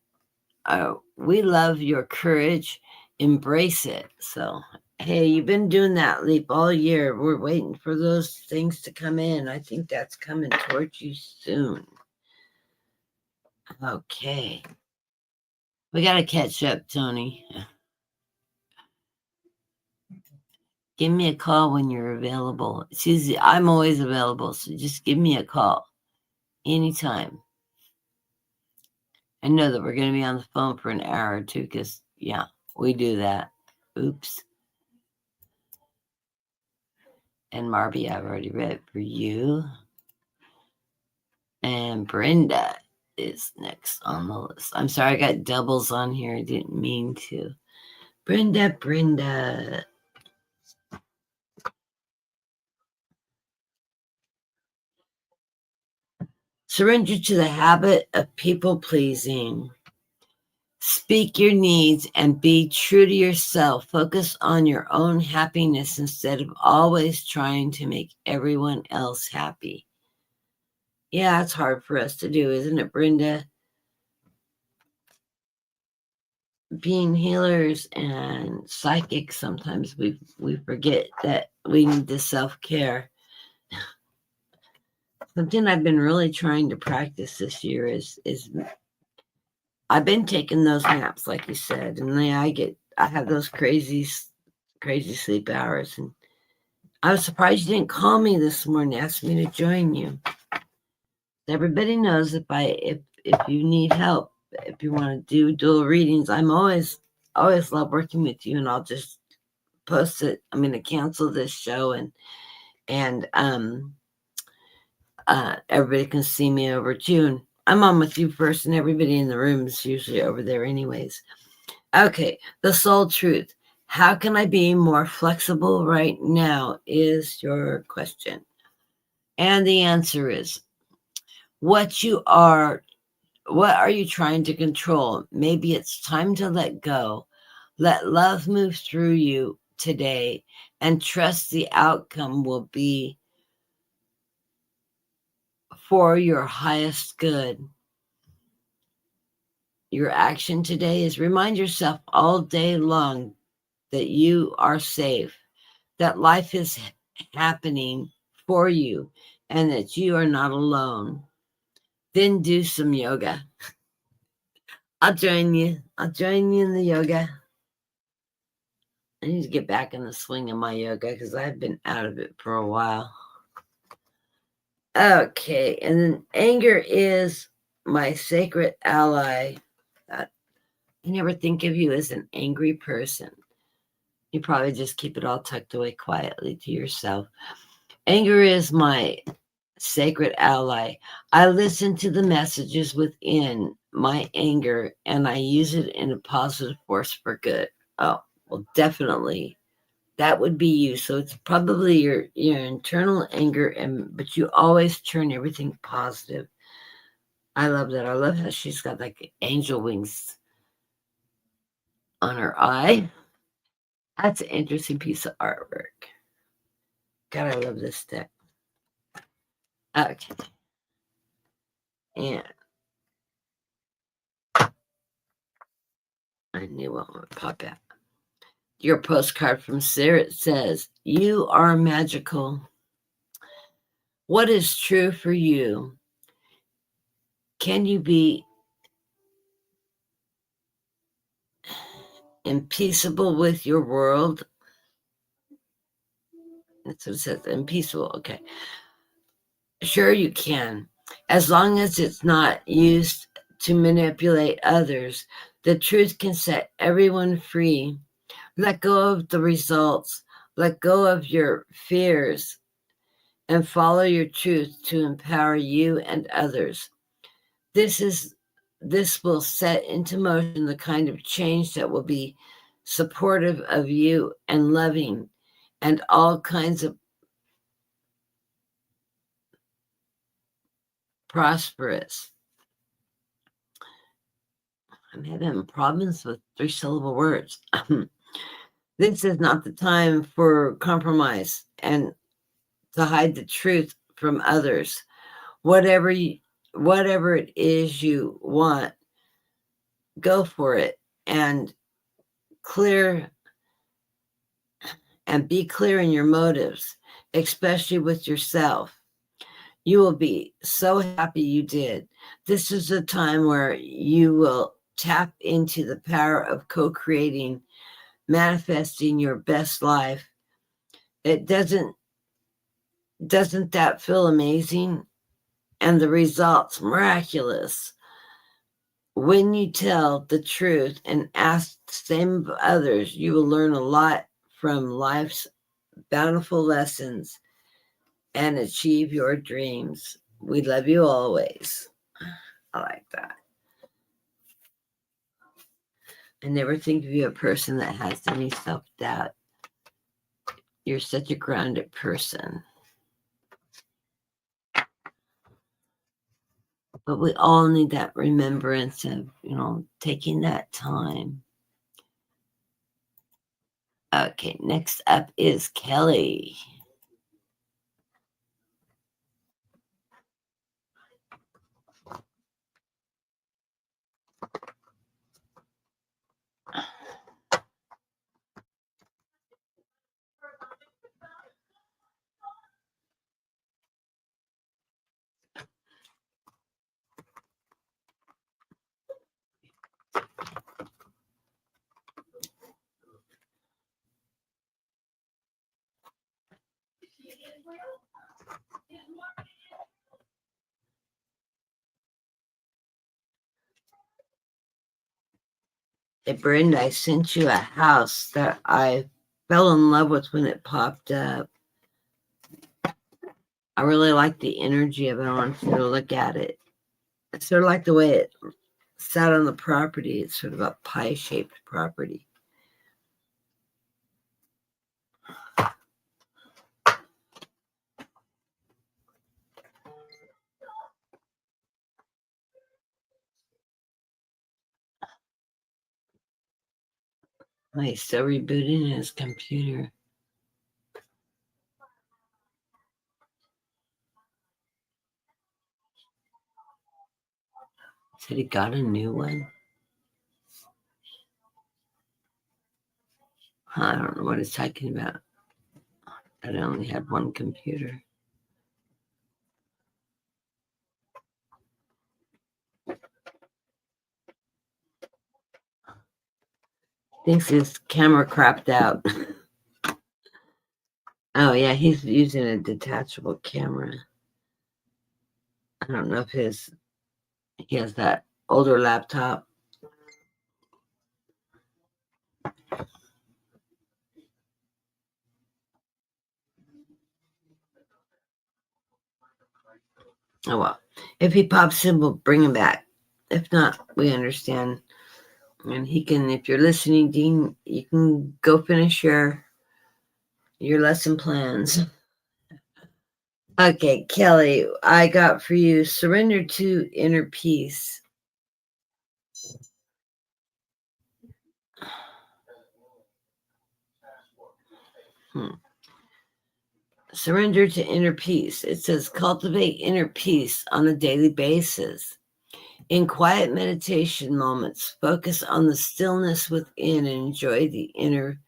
S1: We love your courage. Embrace it. So, hey, you've been doing that leap all year. We're waiting for those things to come in. I think that's coming towards you soon. Okay. We got to catch up, Tony. Give me a call when you're available. Susie, I'm always available, so just give me a call anytime. I know that we're going to be on the phone for an hour or two because, yeah, we do that. Oops. And Marby, I've already read for you. And Brenda is next on the list. I'm sorry, I got doubles on here. I didn't mean to. Brenda. Surrender to the habit of people pleasing. Speak your needs and be true to yourself. Focus on your own happiness instead of always trying to make everyone else happy. Yeah, it's hard for us to do, isn't it, Brenda? Being healers and psychics, sometimes we forget that we need the self-care. Something I've been really trying to practice this year is I've been taking those naps, like you said, and then I have those crazy sleep hours. And I was surprised you didn't call me this morning, ask me to join you. Everybody knows if you need help, if you want to do dual readings, I'm always love working with you, and I'll just post it. I'm going to cancel this show, and everybody can see me over June. I'm on with you first, and everybody in the room is usually over there anyways. Okay, the soul truth. How can I be more flexible right now is your question. And the answer is, what are you trying to control? Maybe it's time to let go. Let love move through you today and trust the outcome will be for your highest good. Your action today is remind yourself all day long that you are safe, that life is happening for you, and that you are not alone. Then do some yoga. I'll join you. I'll join you in the yoga. I need to get back in the swing of my yoga because I've been out of it for a while. Okay, and then anger is my sacred ally. I never think of you as an angry person. You probably just keep it all tucked away quietly to yourself. Anger is my sacred ally. I listen to the messages within my anger and I use it in a positive force for good. Oh, well, definitely. That would be you. So it's probably your internal anger, but you always turn everything positive. I love that. I love how she's got like angel wings on her eye. That's an interesting piece of artwork. God, I love this deck. Okay. And I knew what would pop out. Your postcard from Sarah says, you are magical. What is true for you? Can you be impeaceable with your world? That's what it says, impeaceable. Okay. Sure you can. As long as it's not used to manipulate others, the truth can set everyone free. Let go of the results. Let go of your fears and follow your truth to empower you and others. This will set into motion the kind of change that will be supportive of you and loving and all kinds of prosperous. I'm having problems with 3-syllable words. This is not the time for compromise and to hide the truth from others. Whatever it is you want, go for it and be clear in your motives, especially with yourself. You will be so happy you did. This is a time where you will tap into the power of co-creating, manifesting your best life. It doesn't that feel amazing? And the results miraculous. When you tell the truth and ask the same of others, you will learn a lot from life's bountiful lessons and achieve your dreams. We love you always. I like that. I never think of you a person that has any self-doubt. You're such a grounded person. But we all need that remembrance of, taking that time. Okay, next up is Kelly. Hey, Brenda, I sent you a house that I fell in love with when it popped up. I really like the energy of it. I want you to look at it. It's sort of like the way it sat on the property. It's sort of a pie-shaped property. Oh, he's still rebooting his computer. Said he got a new one. I don't know what he's talking about. I only had one computer. Thinks his camera crapped out. Oh yeah, he's using a detachable camera. I don't know if he has that older laptop. Oh well. If he pops in, we'll bring him back. If not, we understand. And he can, if you're listening, Dean, you can go finish your lesson plans. Okay, Kelly, I got for you surrender to inner peace. Surrender to inner peace. It says cultivate inner peace on a daily basis. In quiet meditation moments, focus on the stillness within and enjoy the inner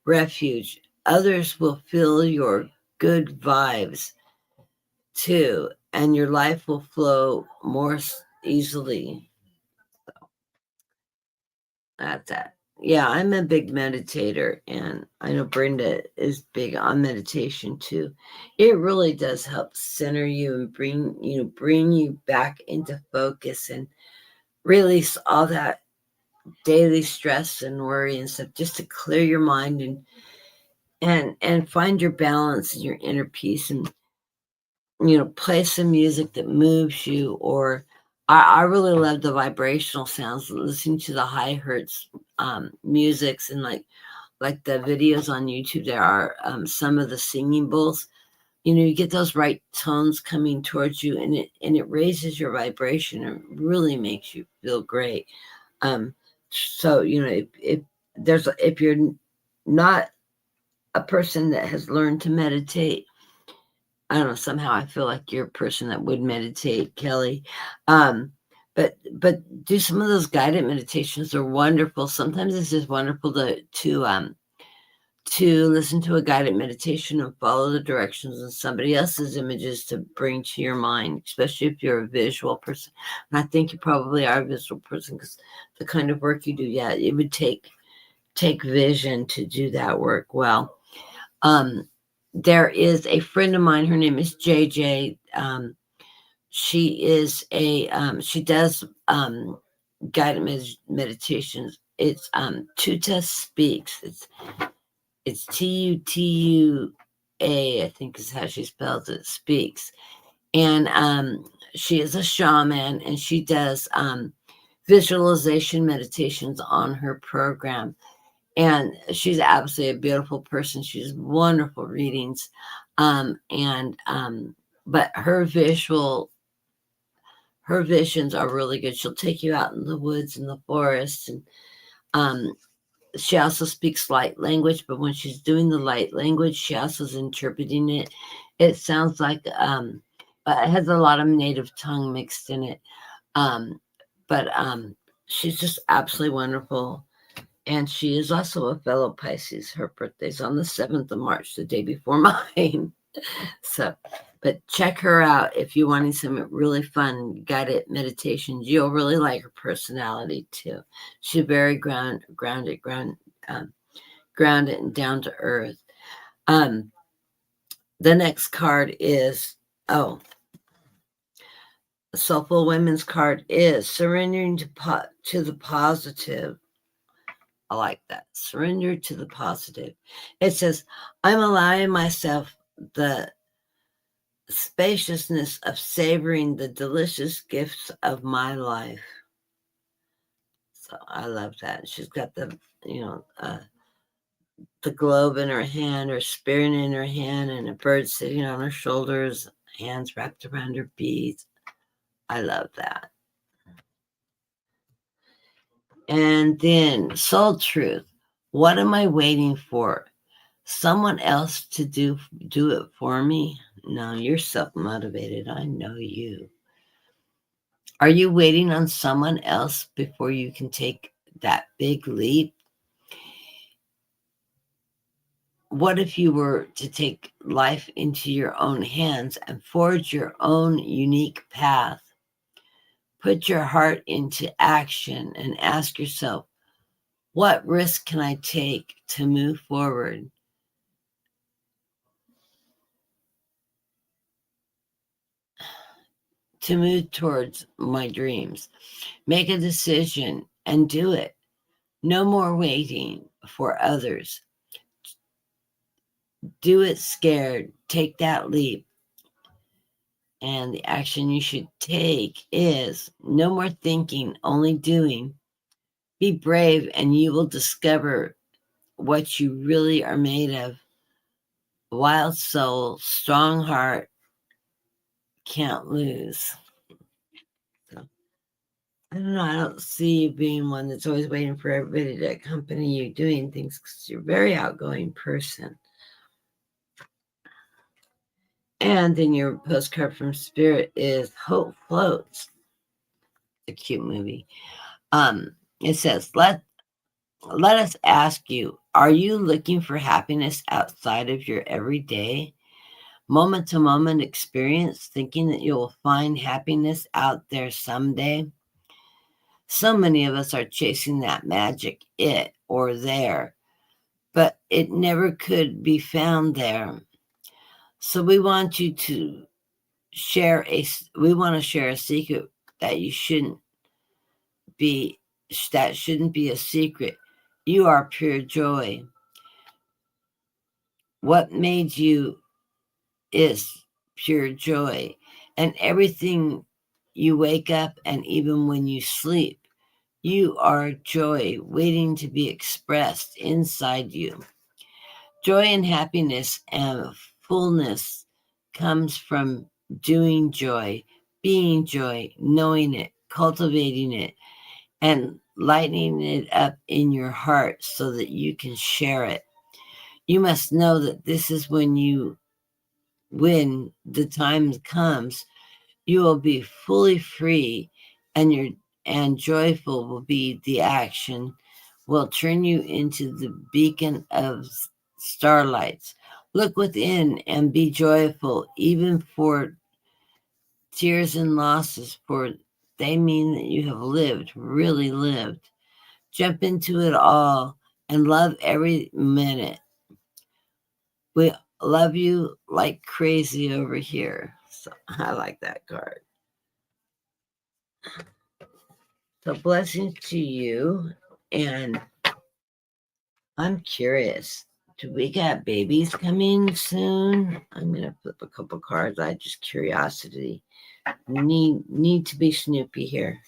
S1: refuge. Others will feel your good vibes too, and your life will flow more easily. That's that. Yeah, I'm a big meditator, and I know Brenda is big on meditation too. It really does help center you and bring you back into focus and release all that daily stress and worry and stuff, just to clear your mind and find your balance and your inner peace, and play some music that moves you. Or I really love the vibrational sounds, listening to the high hertz musics, and like the videos on YouTube. There are some of the singing bowls. You get those right tones coming towards you, and it raises your vibration. It really makes you feel great. So if you're not a person that has learned to meditate, I don't know, somehow I feel like you're a person that would meditate, Kelly. But do some of those guided meditations. They're wonderful. Sometimes it's just wonderful to listen to a guided meditation and follow the directions and somebody else's images to bring to your mind, especially if you're a visual person. And I think you probably are a visual person, because the kind of work you do, yeah, it would take vision to do that work well. There is a friend of mine, her name is JJ. She is she does guided meditations. It's Tuta Speaks. It's Tutua, I think is how she spells it, Speaks. And she is a shaman, and she does visualization meditations on her program. And she's absolutely a beautiful person. She's wonderful readings. But her her visions are really good. She'll take you out in the woods and the forest, and she also speaks light language, but when she's doing the light language, she also is interpreting it. It sounds like it has a lot of native tongue mixed in it. But she's just absolutely wonderful. And she is also a fellow Pisces. Her birthday's on the 7th of March, the day before mine. So, but check her out if you're wanting some really fun guided meditations. You'll really like her personality too. She's very grounded and down to earth. The next card is Soulful Women's card is surrendering to the positive. I like that. Surrender to the positive. It says, I'm allowing myself the spaciousness of savoring the delicious gifts of my life. So I love that. She's got the globe in her hand, her spirit in her hand, and a bird sitting on her shoulders, hands wrapped around her beads. I love that. And then soul truth. What am I waiting for? Someone else to do it for me? No, you're self-motivated. I know you. Are you waiting on someone else before you can take that big leap? What if you were to take life into your own hands and forge your own unique path? Put your heart into action and ask yourself, what risk can I take to move forward? To move towards my dreams. Make a decision and do it. No more waiting for others. Do it scared. Take that leap. And the action you should take is no more thinking, only doing. Be brave and you will discover what you really are made of. Wild soul, strong heart, can't lose. So, I don't know. I don't see you being one that's always waiting for everybody to accompany you doing things because you're a very outgoing person. And then your postcard from Spirit is Hope Floats. A cute movie. It says, let us ask you, are you looking for happiness outside of your everyday, moment to moment experience, thinking that you will find happiness out there someday? So many of us are chasing that magic it or there, but it never could be found there. So we want you to share a secret that shouldn't be a secret. You are pure joy. What made you is pure joy. And everything you wake up and even when you sleep, you are joy waiting to be expressed inside you. Joy and happiness and fullness comes from doing joy, being joy, knowing it, cultivating it, and lighting it up in your heart so that you can share it. You must know that this is when the time comes, you will be fully free and joyful will be the action, will turn you into the beacon of starlights. Look within and be joyful, even for tears and losses, for they mean that you have lived, really lived. Jump into it all and love every minute. We love you like crazy over here. So I like that card. So blessings to you. And I'm curious, do we got babies coming soon? I'm going to flip a couple cards. I just curiosity. Need to be snoopy here.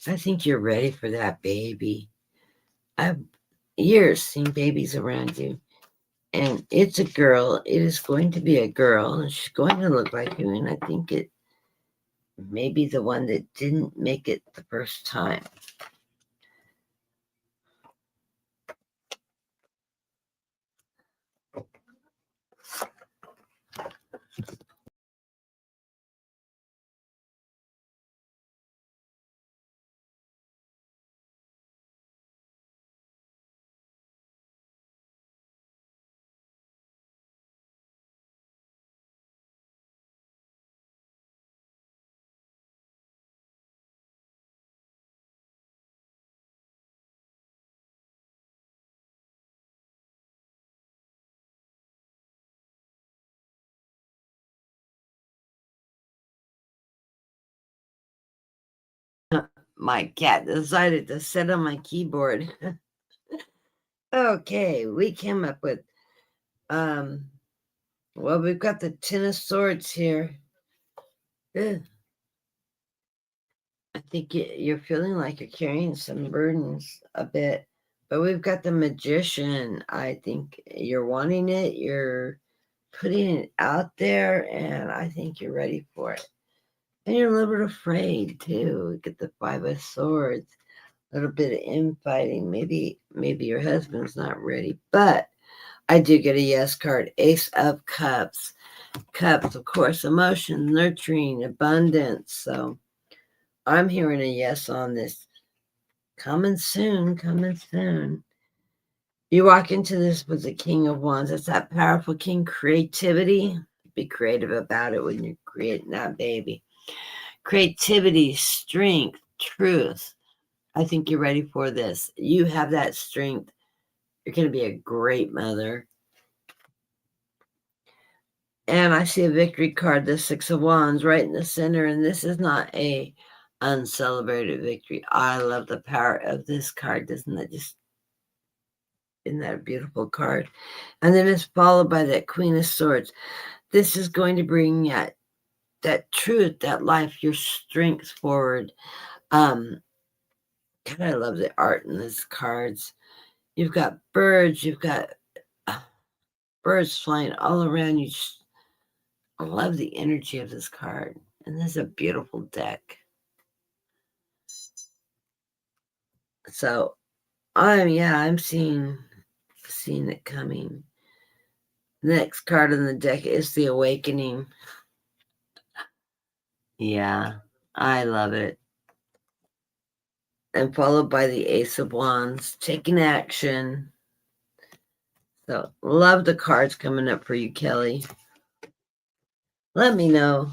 S1: I think you're ready for that baby. I've years seen babies around you. And it's a girl. It is going to be a girl, and she's going to look like you. And I think it may be the one that didn't make it the first time. My cat decided to sit on my keyboard. Okay, we came up with, well, we've got the Ten of Swords here. Ugh. I think you're feeling like you're carrying some burdens a bit, but we've got the Magician. I think you're wanting it, you're putting it out there, and I think you're ready for it. And you're a little bit afraid too. Get the Five of Swords, a little bit of infighting. Maybe your husband's not ready, but I do get a yes card. Ace of Cups. Cups, of course, emotion, nurturing, abundance. So I'm hearing a yes on this. Coming soon, coming soon. You walk into this with the King of Wands. It's that powerful king, creativity. Be creative about it when you're creating that baby. Creativity, strength, truth. I think you're ready for this. You have that strength. You're going to be a great mother. And I see a victory card, the Six of Wands, right in the center. And this is not a uncelebrated victory. I love the power of this card. Isn't that a beautiful card? And then it's followed by that Queen of Swords. This is going to bring that truth, that life, your strength forward. God, I love the art in these cards. You've got birds. You've got birds flying all around you. I love the energy of this card. And this is a beautiful deck. So I'm seeing it coming. The next card in the deck is the Awakening. Yeah, I love it. And followed by the Ace of Wands, taking action. So love the cards coming up for you, Kelly. Let me know.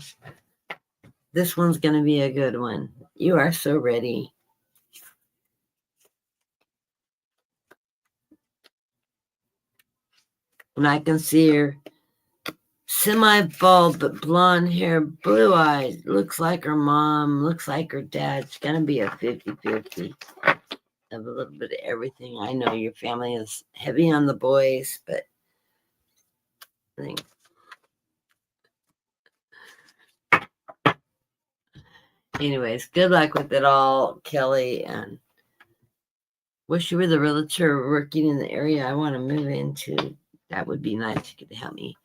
S1: This one's going to be a good one. You are so ready. And I can see her semi-bald, but blonde hair, blue eyes. Looks like her mom, looks like her dad. It's going to be a 50-50 of a little bit of everything. I know your family is heavy on the boys, but I think anyways, good luck with it all, Kelly, and wish you were the realtor working in the area I want to move into. That would be nice. You could help me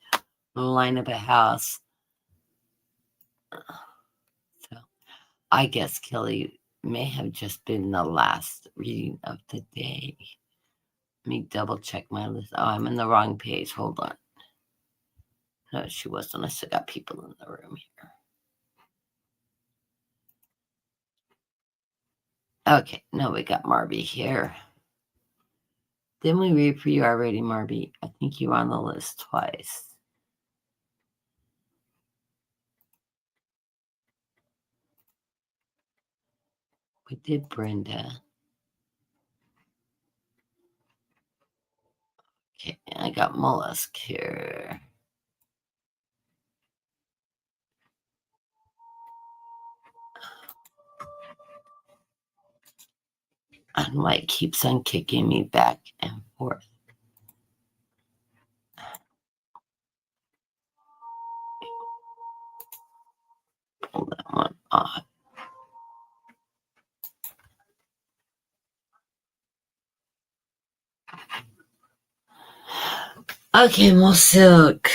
S1: line up a house. So I guess Kelly may have just been the last reading of the day. Let me double check my list. Oh, I'm in the wrong page. Hold on. No, she wasn't. I still got people in the room here. Okay, no, we got Marby here. Didn't we read for you already, Marby? I think you were on the list twice. We did Brenda. Okay, I got Mollusk here. And Mike keeps on kicking me back and forth. Pull that one off. Okay, more silk.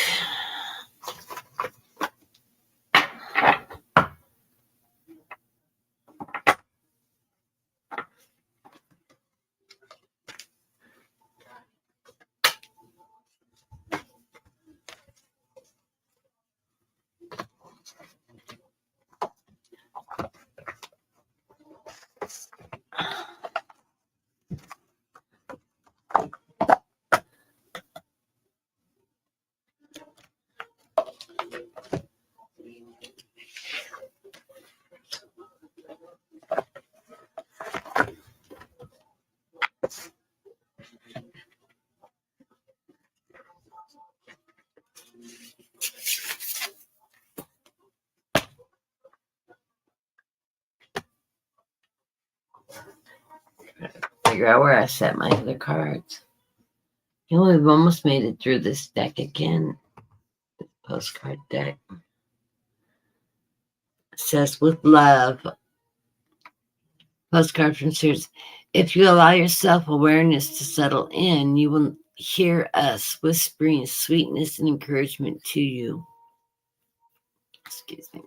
S1: Figure out where I set my other cards. You know, we've almost made it through this deck again. This postcard deck. It says, with love. Postcard from Sears. If you allow your self-awareness to settle in, you will hear us whispering sweetness and encouragement to you. Excuse me.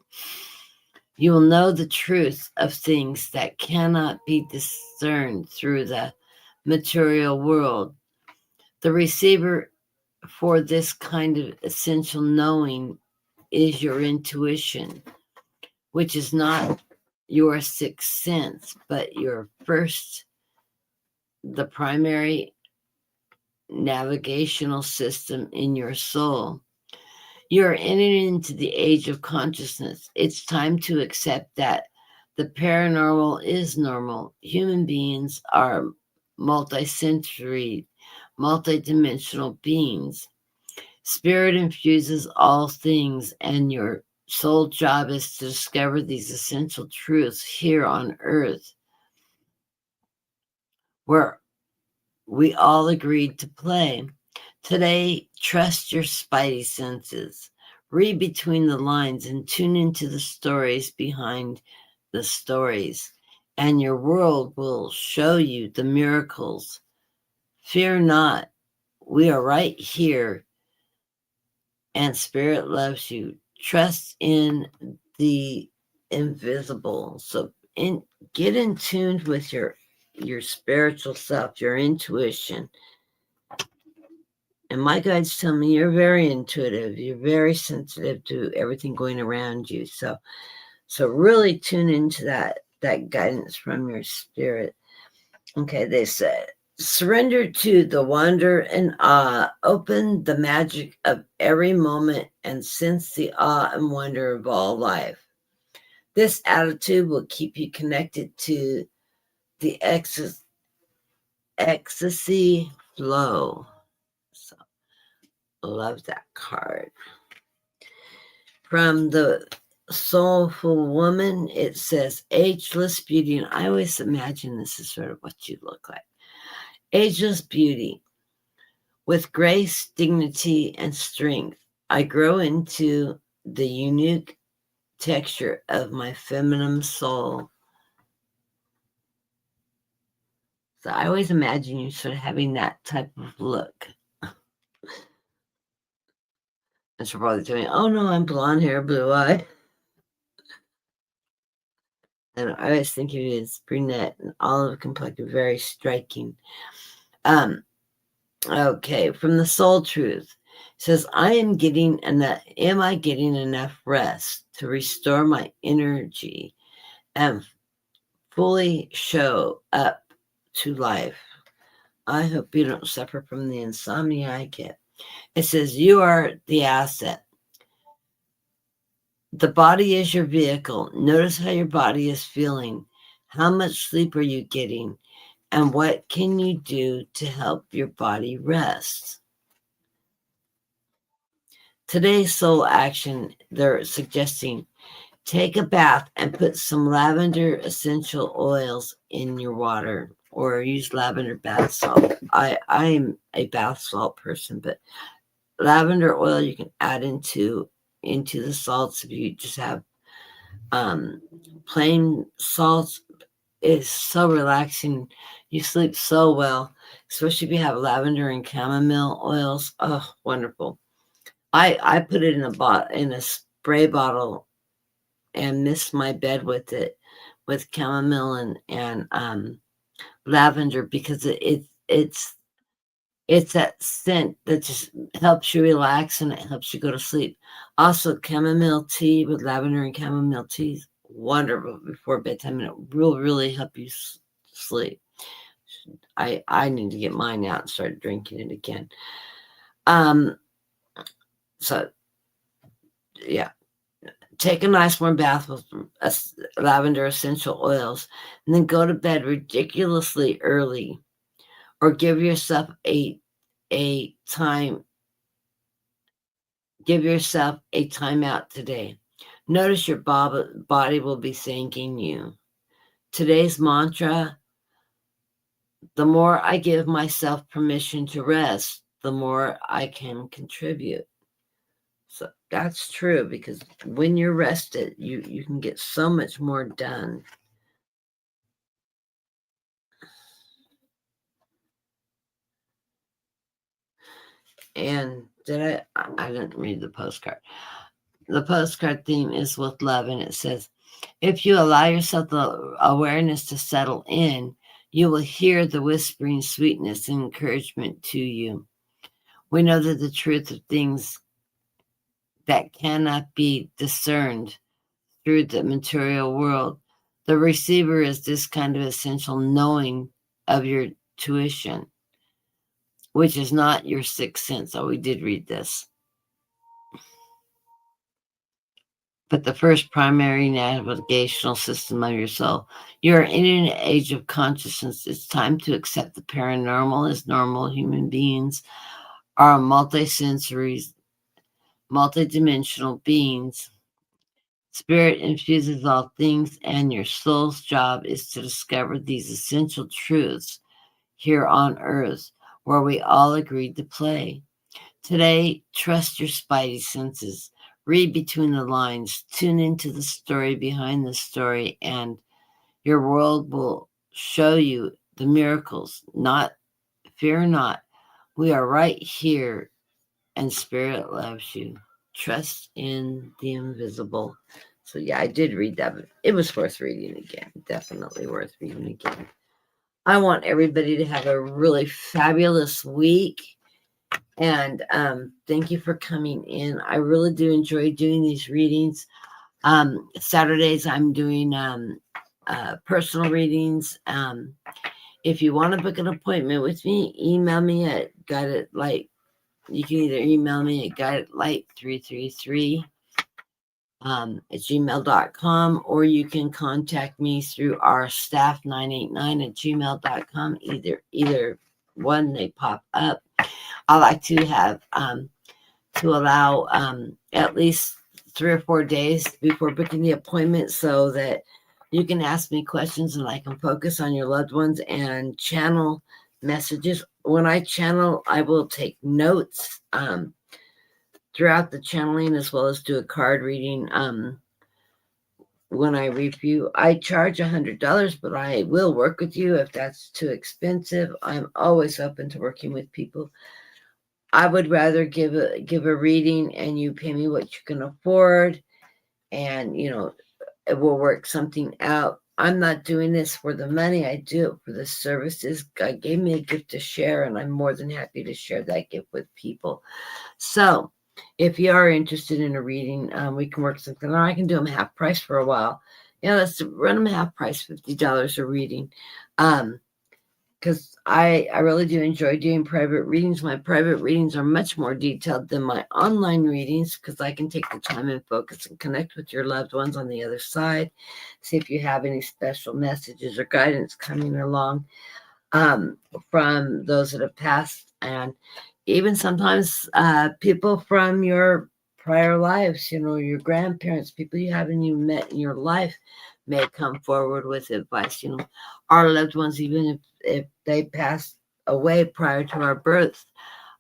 S1: You will know the truth of things that cannot be discerned through the material world. The receiver for this kind of essential knowing is your intuition, which is not your sixth sense, but the primary navigational system in your soul. You're entering into the age of consciousness. It's time to accept that the paranormal is normal. Human beings are multi-sensory, multi-dimensional beings. Spirit infuses all things, and your sole job is to discover these essential truths here on earth, where we all agreed to play. Today, trust your spidey senses. Read between the lines and tune into the stories behind the stories, and your world will show you the miracles. Fear not, we are right here, and Spirit loves you. Trust in the invisible. So get in tune with your spiritual self, your intuition. And my guides tell me you're very intuitive. You're very sensitive to everything going around you. So really tune into that guidance from your spirit. Okay, they said, surrender to the wonder and awe. Open the magic of every moment and sense the awe and wonder of all life. This attitude will keep you connected to the ecstasy flow. So, love that card. From the Soulful Woman, it says, ageless beauty. And I always imagine this is sort of what you look like. Ageless beauty. With grace, dignity, and strength, I grow into the unique texture of my feminine soul. So I always imagine you sort of having that type of look. And she'll probably tell me, oh no, I'm blonde hair, blue eye. And I always think of you as brunette and olive complexion, very striking. Okay, from the Soul Truth. It says, am I getting enough rest to restore my energy and fully show up to life? I hope you don't suffer from the insomnia I get. It says, you are the asset. The body is your vehicle. Notice how your body is feeling. How much sleep are you getting? And what can you do to help your body rest? Today's soul action, they're suggesting take a bath and put some lavender essential oils in your water, or use lavender bath salt. I'm a bath salt person, but lavender oil you can add into the salts if you just have plain salts. is so relaxing. You sleep so well, especially if you have lavender and chamomile oils. Oh, wonderful. I put it in a spray bottle and mist my bed with it, with chamomile and lavender, because it's that scent that just helps you relax and it helps you go to sleep. Also, chamomile tea with lavender and chamomile tea is wonderful before bedtime, and it will really help you sleep. I need to get mine out and start drinking it again. So yeah, take a nice warm bath with lavender essential oils, and then go to bed ridiculously early, or give yourself a time. Give yourself a timeout today. Notice your body will be thanking you. Today's mantra: the more I give myself permission to rest, the more I can contribute. So that's true, because when you're rested, you can get so much more done. And I didn't read the postcard. The postcard theme is with love, and it says, if you allow yourself the awareness to settle in, you will hear the whispering sweetness and encouragement to you. We know that the truth of things that cannot be discerned through the material world, the receiver is this kind of essential knowing of your tuition, which is not your sixth sense. Oh, we did read this. But the first primary navigational system of your soul. You are in an age of consciousness. It's time to accept the paranormal as normal. Human beings are multisensory, multidimensional beings. Spirit infuses all things, and your soul's job is to discover these essential truths here on earth, where we all agreed to play. Today, trust your spidey senses. Read between the lines. Tune into the story behind the story, and your world will show you the miracles. Fear not. We are right here, and Spirit loves you. Trust in the invisible. So yeah, I did read that, but it was worth reading again. Definitely worth reading again. I want everybody to have a really fabulous week. And thank you for coming in. I really do enjoy doing these readings. Saturdays, I'm doing personal readings. If you want to book an appointment with me, email me at guidedlight. You can either email me at guidedlight333 at gmail.com, or you can contact me through our staff989 at gmail.com. Either one, they pop up. I like to have to allow at least 3 or 4 days before booking the appointment, so that you can ask me questions and I can focus on your loved ones and channel messages. When I channel, I will take notes throughout the channeling, as well as do a card reading. When I review, I charge $100, but I will work with you if that's too expensive. I'm always open to working with people. I would rather give a reading and you pay me what you can afford, and it will work something out. I'm not doing this for the money. I do it for the services. God gave me a gift to share, and I'm more than happy to share that gift with people. So if you are interested in a reading, we can work something out. I can do them half price for a while. Let's run them half price, $50 a reading. Because I really do enjoy doing private readings. My private readings are much more detailed than my online readings, because I can take the time and focus and connect with your loved ones on the other side. See if you have any special messages or guidance coming along from those that have passed, and even sometimes people from your prior lives, your grandparents, people you haven't even met in your life, may come forward with advice. Our loved ones, even if they passed away prior to our birth,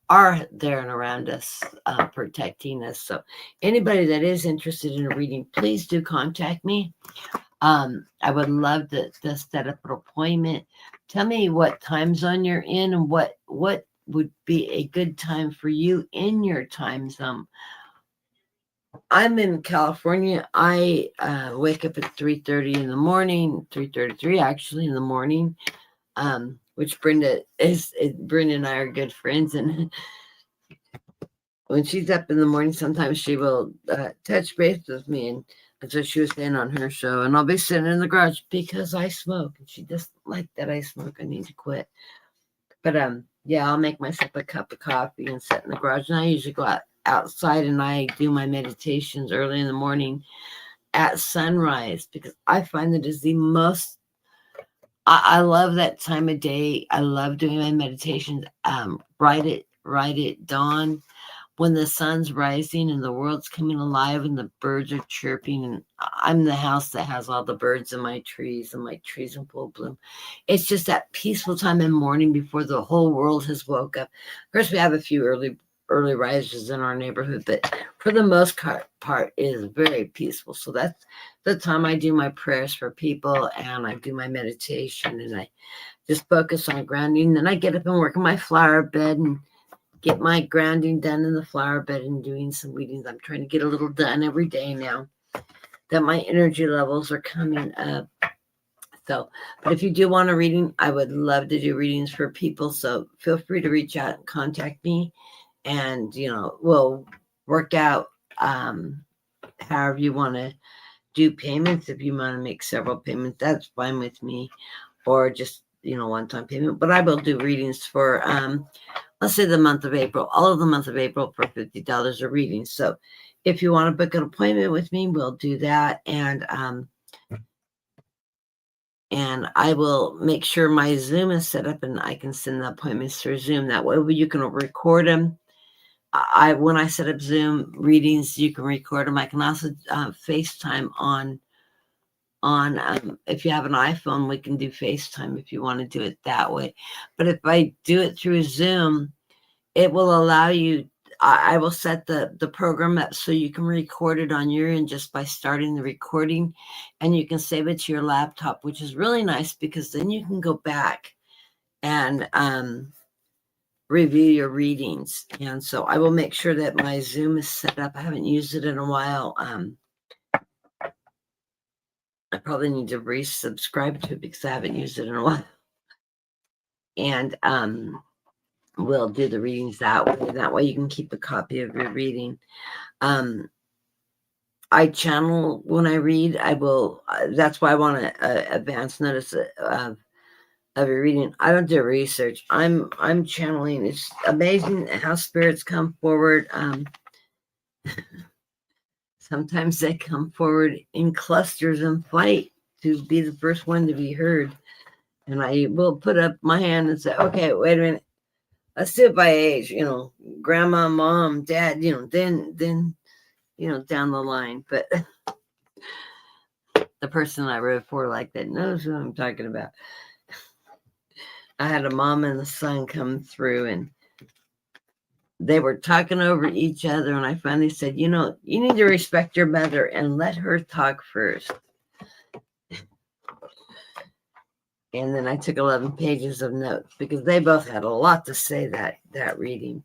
S1: are there and around us, protecting us. So anybody that is interested in a reading, please do contact me. I would love to set up an appointment. Tell me what time zone you're in and what would be a good time for you in your time zone. I'm in California. I wake up at 3:30 in the morning, 3:33 actually in the morning. Which Brenda and I are good friends, and when she's up in the morning, sometimes she will touch base with me, and so she was saying on her show, and I'll be sitting in the garage because I smoke, and she doesn't like that I smoke. I need to quit, but yeah, I'll make myself a cup of coffee and sit in the garage, and I usually go outside and I do my meditations early in the morning at sunrise because I find that is the most. I love that time of day. I love doing my meditations right at dawn when the sun's rising and the world's coming alive and the birds are chirping. And I'm the house that has all the birds in my trees and my trees in full bloom. It's just that peaceful time in the morning before the whole world has woke up. Of course, we have a few early risers in our neighborhood, but for the most part it is very peaceful. So that's the time I do my prayers for people and I do my meditation and I just focus on grounding. Then I get up and work on my flower bed and get my grounding done in the flower bed and doing some readings. I'm trying to get a little done every day now that my energy levels are coming up. So, but if you do want a reading, I would love to do readings for people. So feel free to reach out and contact me. And, we'll work out however you want to do payments. If you want to make several payments, that's fine with me. Or just, one-time payment. But I will do readings for, let's say the month of April, all of the month of April for $50 a reading. So if you want to book an appointment with me, we'll do that. And I will make sure my Zoom is set up and I can send the appointments through Zoom. That way you can record them. When I set up Zoom readings, you can record them. I can also FaceTime on if you have an iPhone, we can do FaceTime if you want to do it that way. But if I do it through Zoom, it will allow you. I will set the program up so you can record it on your end just by starting the recording, and you can save it to your laptop, which is really nice because then you can go back and review your readings. And so I will make sure that my Zoom is set up. I haven't used it in a while. I probably need to resubscribe to it because I haven't used it in a while. And we'll do the readings that way. That way you can keep a copy of your reading. I channel when I read. I will. That's why I want to advance notice of your reading. I don't do research. I'm channeling. It's amazing how spirits come forward. Sometimes they come forward in clusters and fight to be the first one to be heard. And I will put up my hand and say, okay, wait a minute. Let's do it by age, grandma, mom, dad, then, down the line. But the person I wrote for like that knows who I'm talking about. I had a mom and a son come through and they were talking over each other. And I finally said, you need to respect your mother and let her talk first. And then I took 11 pages of notes because they both had a lot to say that reading.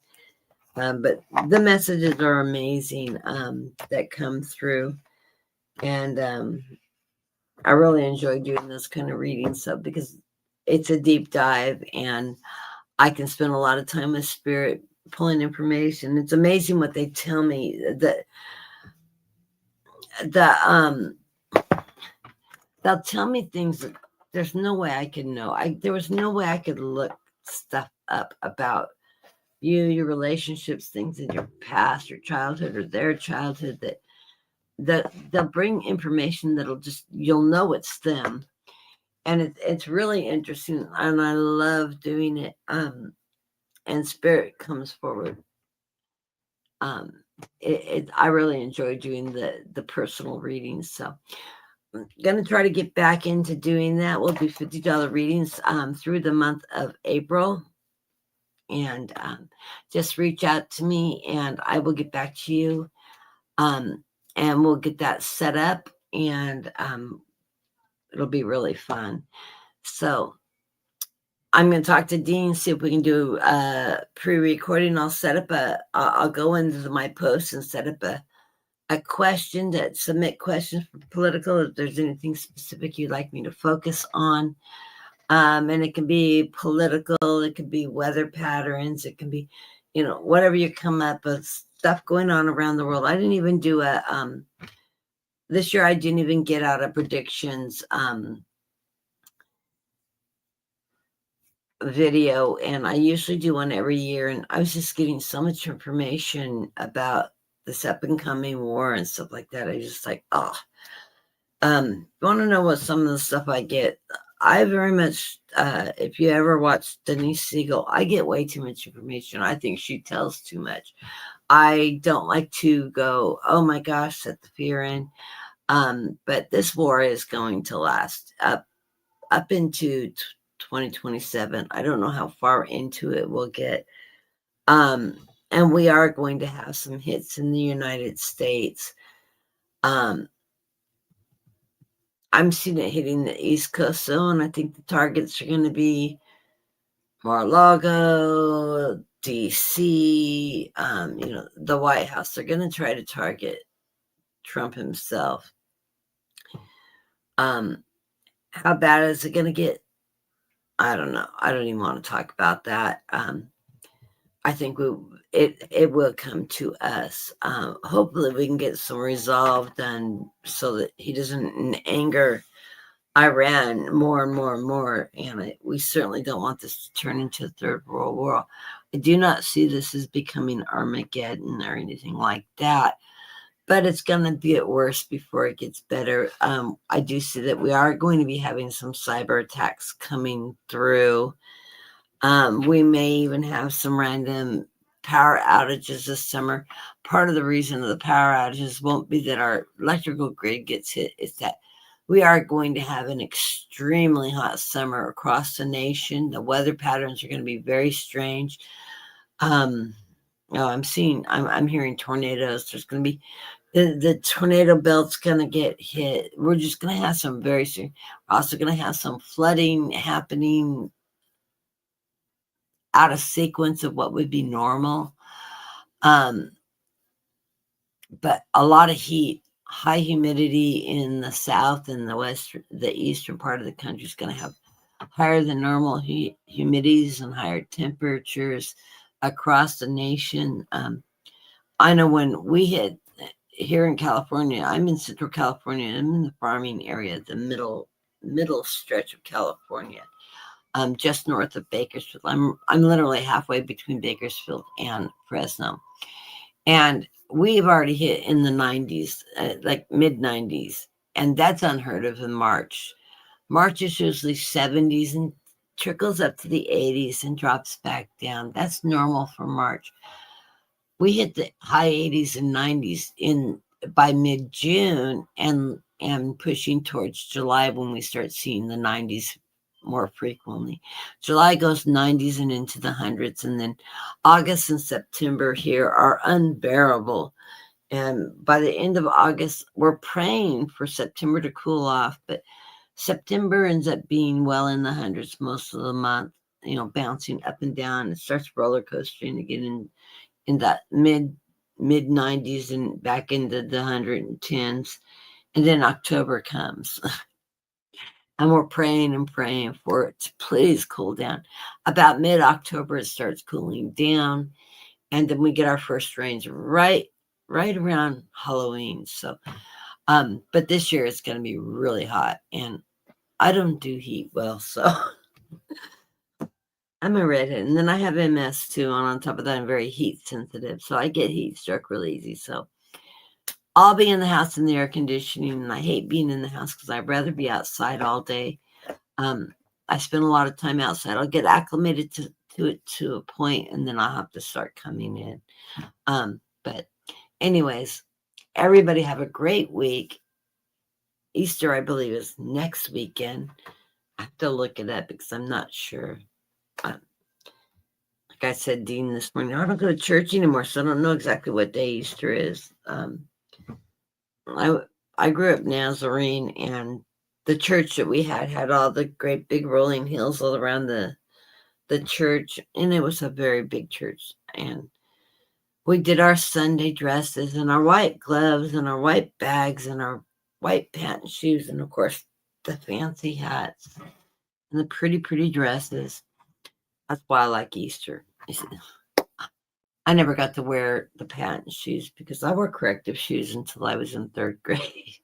S1: But the messages are amazing that come through. And I really enjoy doing this kind of reading stuff because it's a deep dive and I can spend a lot of time with spirit pulling information. It's amazing what they tell me. They'll tell me things that there's no way I could know. There was no way I could look stuff up about you, your relationships, things in your past, your childhood, or their childhood that they'll bring information that'll you'll know it's them. And it's really interesting and I love doing it. And spirit comes forward. I really enjoy doing the personal readings. So I'm gonna try to get back into doing that. We'll do $50 readings through the month of April. And just reach out to me and I will get back to you. And we'll get that set up and it'll be really fun. So I'm going to talk to Dean, see if we can do pre-recording. I'll go into my post and set up a question to submit questions for political. If there's anything specific you'd like me to focus on. And it can be political, it could be weather patterns, it can be, whatever you come up with, stuff going on around the world. I didn't even do this year I didn't even get out a predictions video, and I usually do one every year, and I was just getting so much information about this up and coming war and stuff like that. I was just like, you want to know what some of the stuff I get? I very much, if you ever watch Denise Siegel, I get way too much information. I think she tells too much. I don't like to go, oh my gosh, set the fear in. But this war is going to last up into 2027. I don't know how far into it we'll get. And we are going to have some hits in the United States. I'm seeing it hitting the East Coast zone. I think the targets are going to be Mar-a-Lago, DC, the White House. They're going to try to target Trump himself. How bad is it going to get? I don't know. I don't even want to talk about that. I think it will come to us. Hopefully we can get some resolve done so that he doesn't anger Iran more and more and more. And we certainly don't want this to turn into a third world war. I do not see this as becoming Armageddon or anything like that. But it's going to get worse before it gets better. I do see that we are going to be having some cyber attacks coming through. We may even have some random power outages this summer. Part of the reason of the power outages won't be that our electrical grid gets hit. It's that we are going to have an extremely hot summer across the nation. The weather patterns are going to be very strange. I'm hearing tornadoes. There's going to be the tornado belt's going to get hit. We're just going to have some we're also going to have some flooding happening out of sequence of what would be normal. But a lot of heat, high humidity in the south and the west, the eastern part of the country is going to have higher than normal humidities and higher temperatures across the nation. I know when we hit here in California, I'm in Central California. I'm in the farming area, the middle stretch of California, just north of Bakersfield. I'm literally halfway between Bakersfield and Fresno, and we've already hit in the 90s, like mid 90s, and that's unheard of in March. March is usually 70s and trickles up to the 80s and drops back down. That's normal for March. We hit the high 80s and 90s by mid-June and pushing towards July when we start seeing the 90s more frequently. July goes 90s and into the hundreds, and then August and September here are unbearable. And by the end of August, we're praying for September to cool off, but September ends up being well in the hundreds most of the month, bouncing up and down. It starts roller coastering again in that mid 90s and back into the 110s. And then October comes. And we're praying and praying for it to please cool down. About mid-October, it starts cooling down. And then we get our first rains right around Halloween. So, but this year it's going to be really hot. And I don't do heat well, so I'm a redhead. And then I have MS too. And on top of that, I'm very heat sensitive. So I get heat stroke really easy. So I'll be in the house in the air conditioning. And I hate being in the house because I'd rather be outside all day. I spend a lot of time outside. I'll get acclimated to it to a point, and then I'll have to start coming in. But anyways, everybody have a great week. Easter, I believe, is next weekend. I have to look it up because I'm not sure. Like I said, Dean, this morning, I don't go to church anymore, so I don't know exactly what day Easter is. I grew up Nazarene, and the church that we had all the great big rolling hills all around the church, and it was a very big church. And we did our Sunday dresses and our white gloves and our white bags and our white pants and shoes, and of course the fancy hats and the pretty dresses. That's why I like Easter. I never got to wear the pants and shoes because I wore corrective shoes until I was in 3rd grade.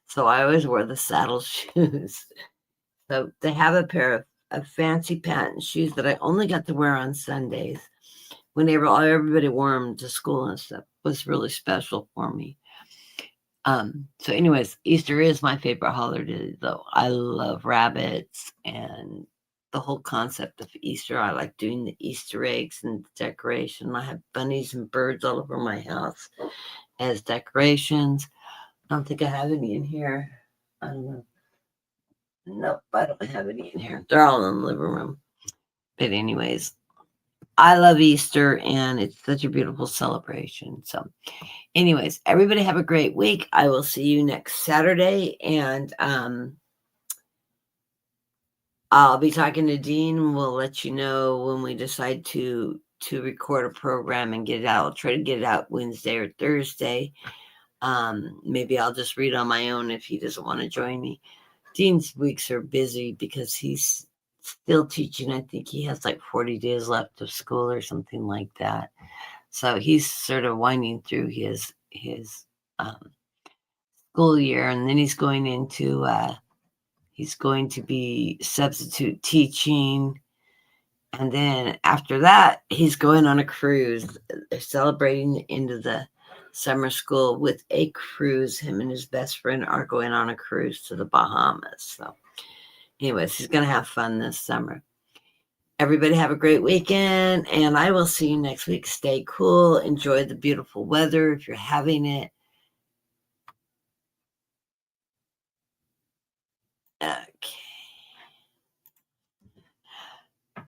S1: So I always wore the saddle shoes. So they have a pair of fancy pants shoes that I only got to wear on Sundays. Whenever everybody wore them to school and stuff, it was really special for me. So anyways, Easter is my favorite holiday, though. I love rabbits and the whole concept of Easter. I like doing the Easter eggs and decoration. I have bunnies and birds all over my house as decorations. I don't think I have any in here. I don't know. Nope, I don't have any in here. They're all in the living room. But anyways, I love Easter, and it's such a beautiful celebration. So anyways, everybody have a great week. I will see you next Saturday, and I'll be talking to Dean. We'll let you know when we decide to record a program and get it out. I'll try to get it out Wednesday or Thursday. Maybe I'll just read on my own if he doesn't want to join me. Dean's weeks are busy because he's still teaching. I think he has like 40 days left of school or something like that. So he's sort of winding through his school year, and then he's going to be substitute teaching. And then after that, he's going on a cruise. They're celebrating the end of the summer school with a cruise. Him and his best friend are going on a cruise to the Bahamas. So anyways, he's going to have fun this summer. Everybody have a great weekend, and I will see you next week. Stay cool. Enjoy the beautiful weather if you're having it.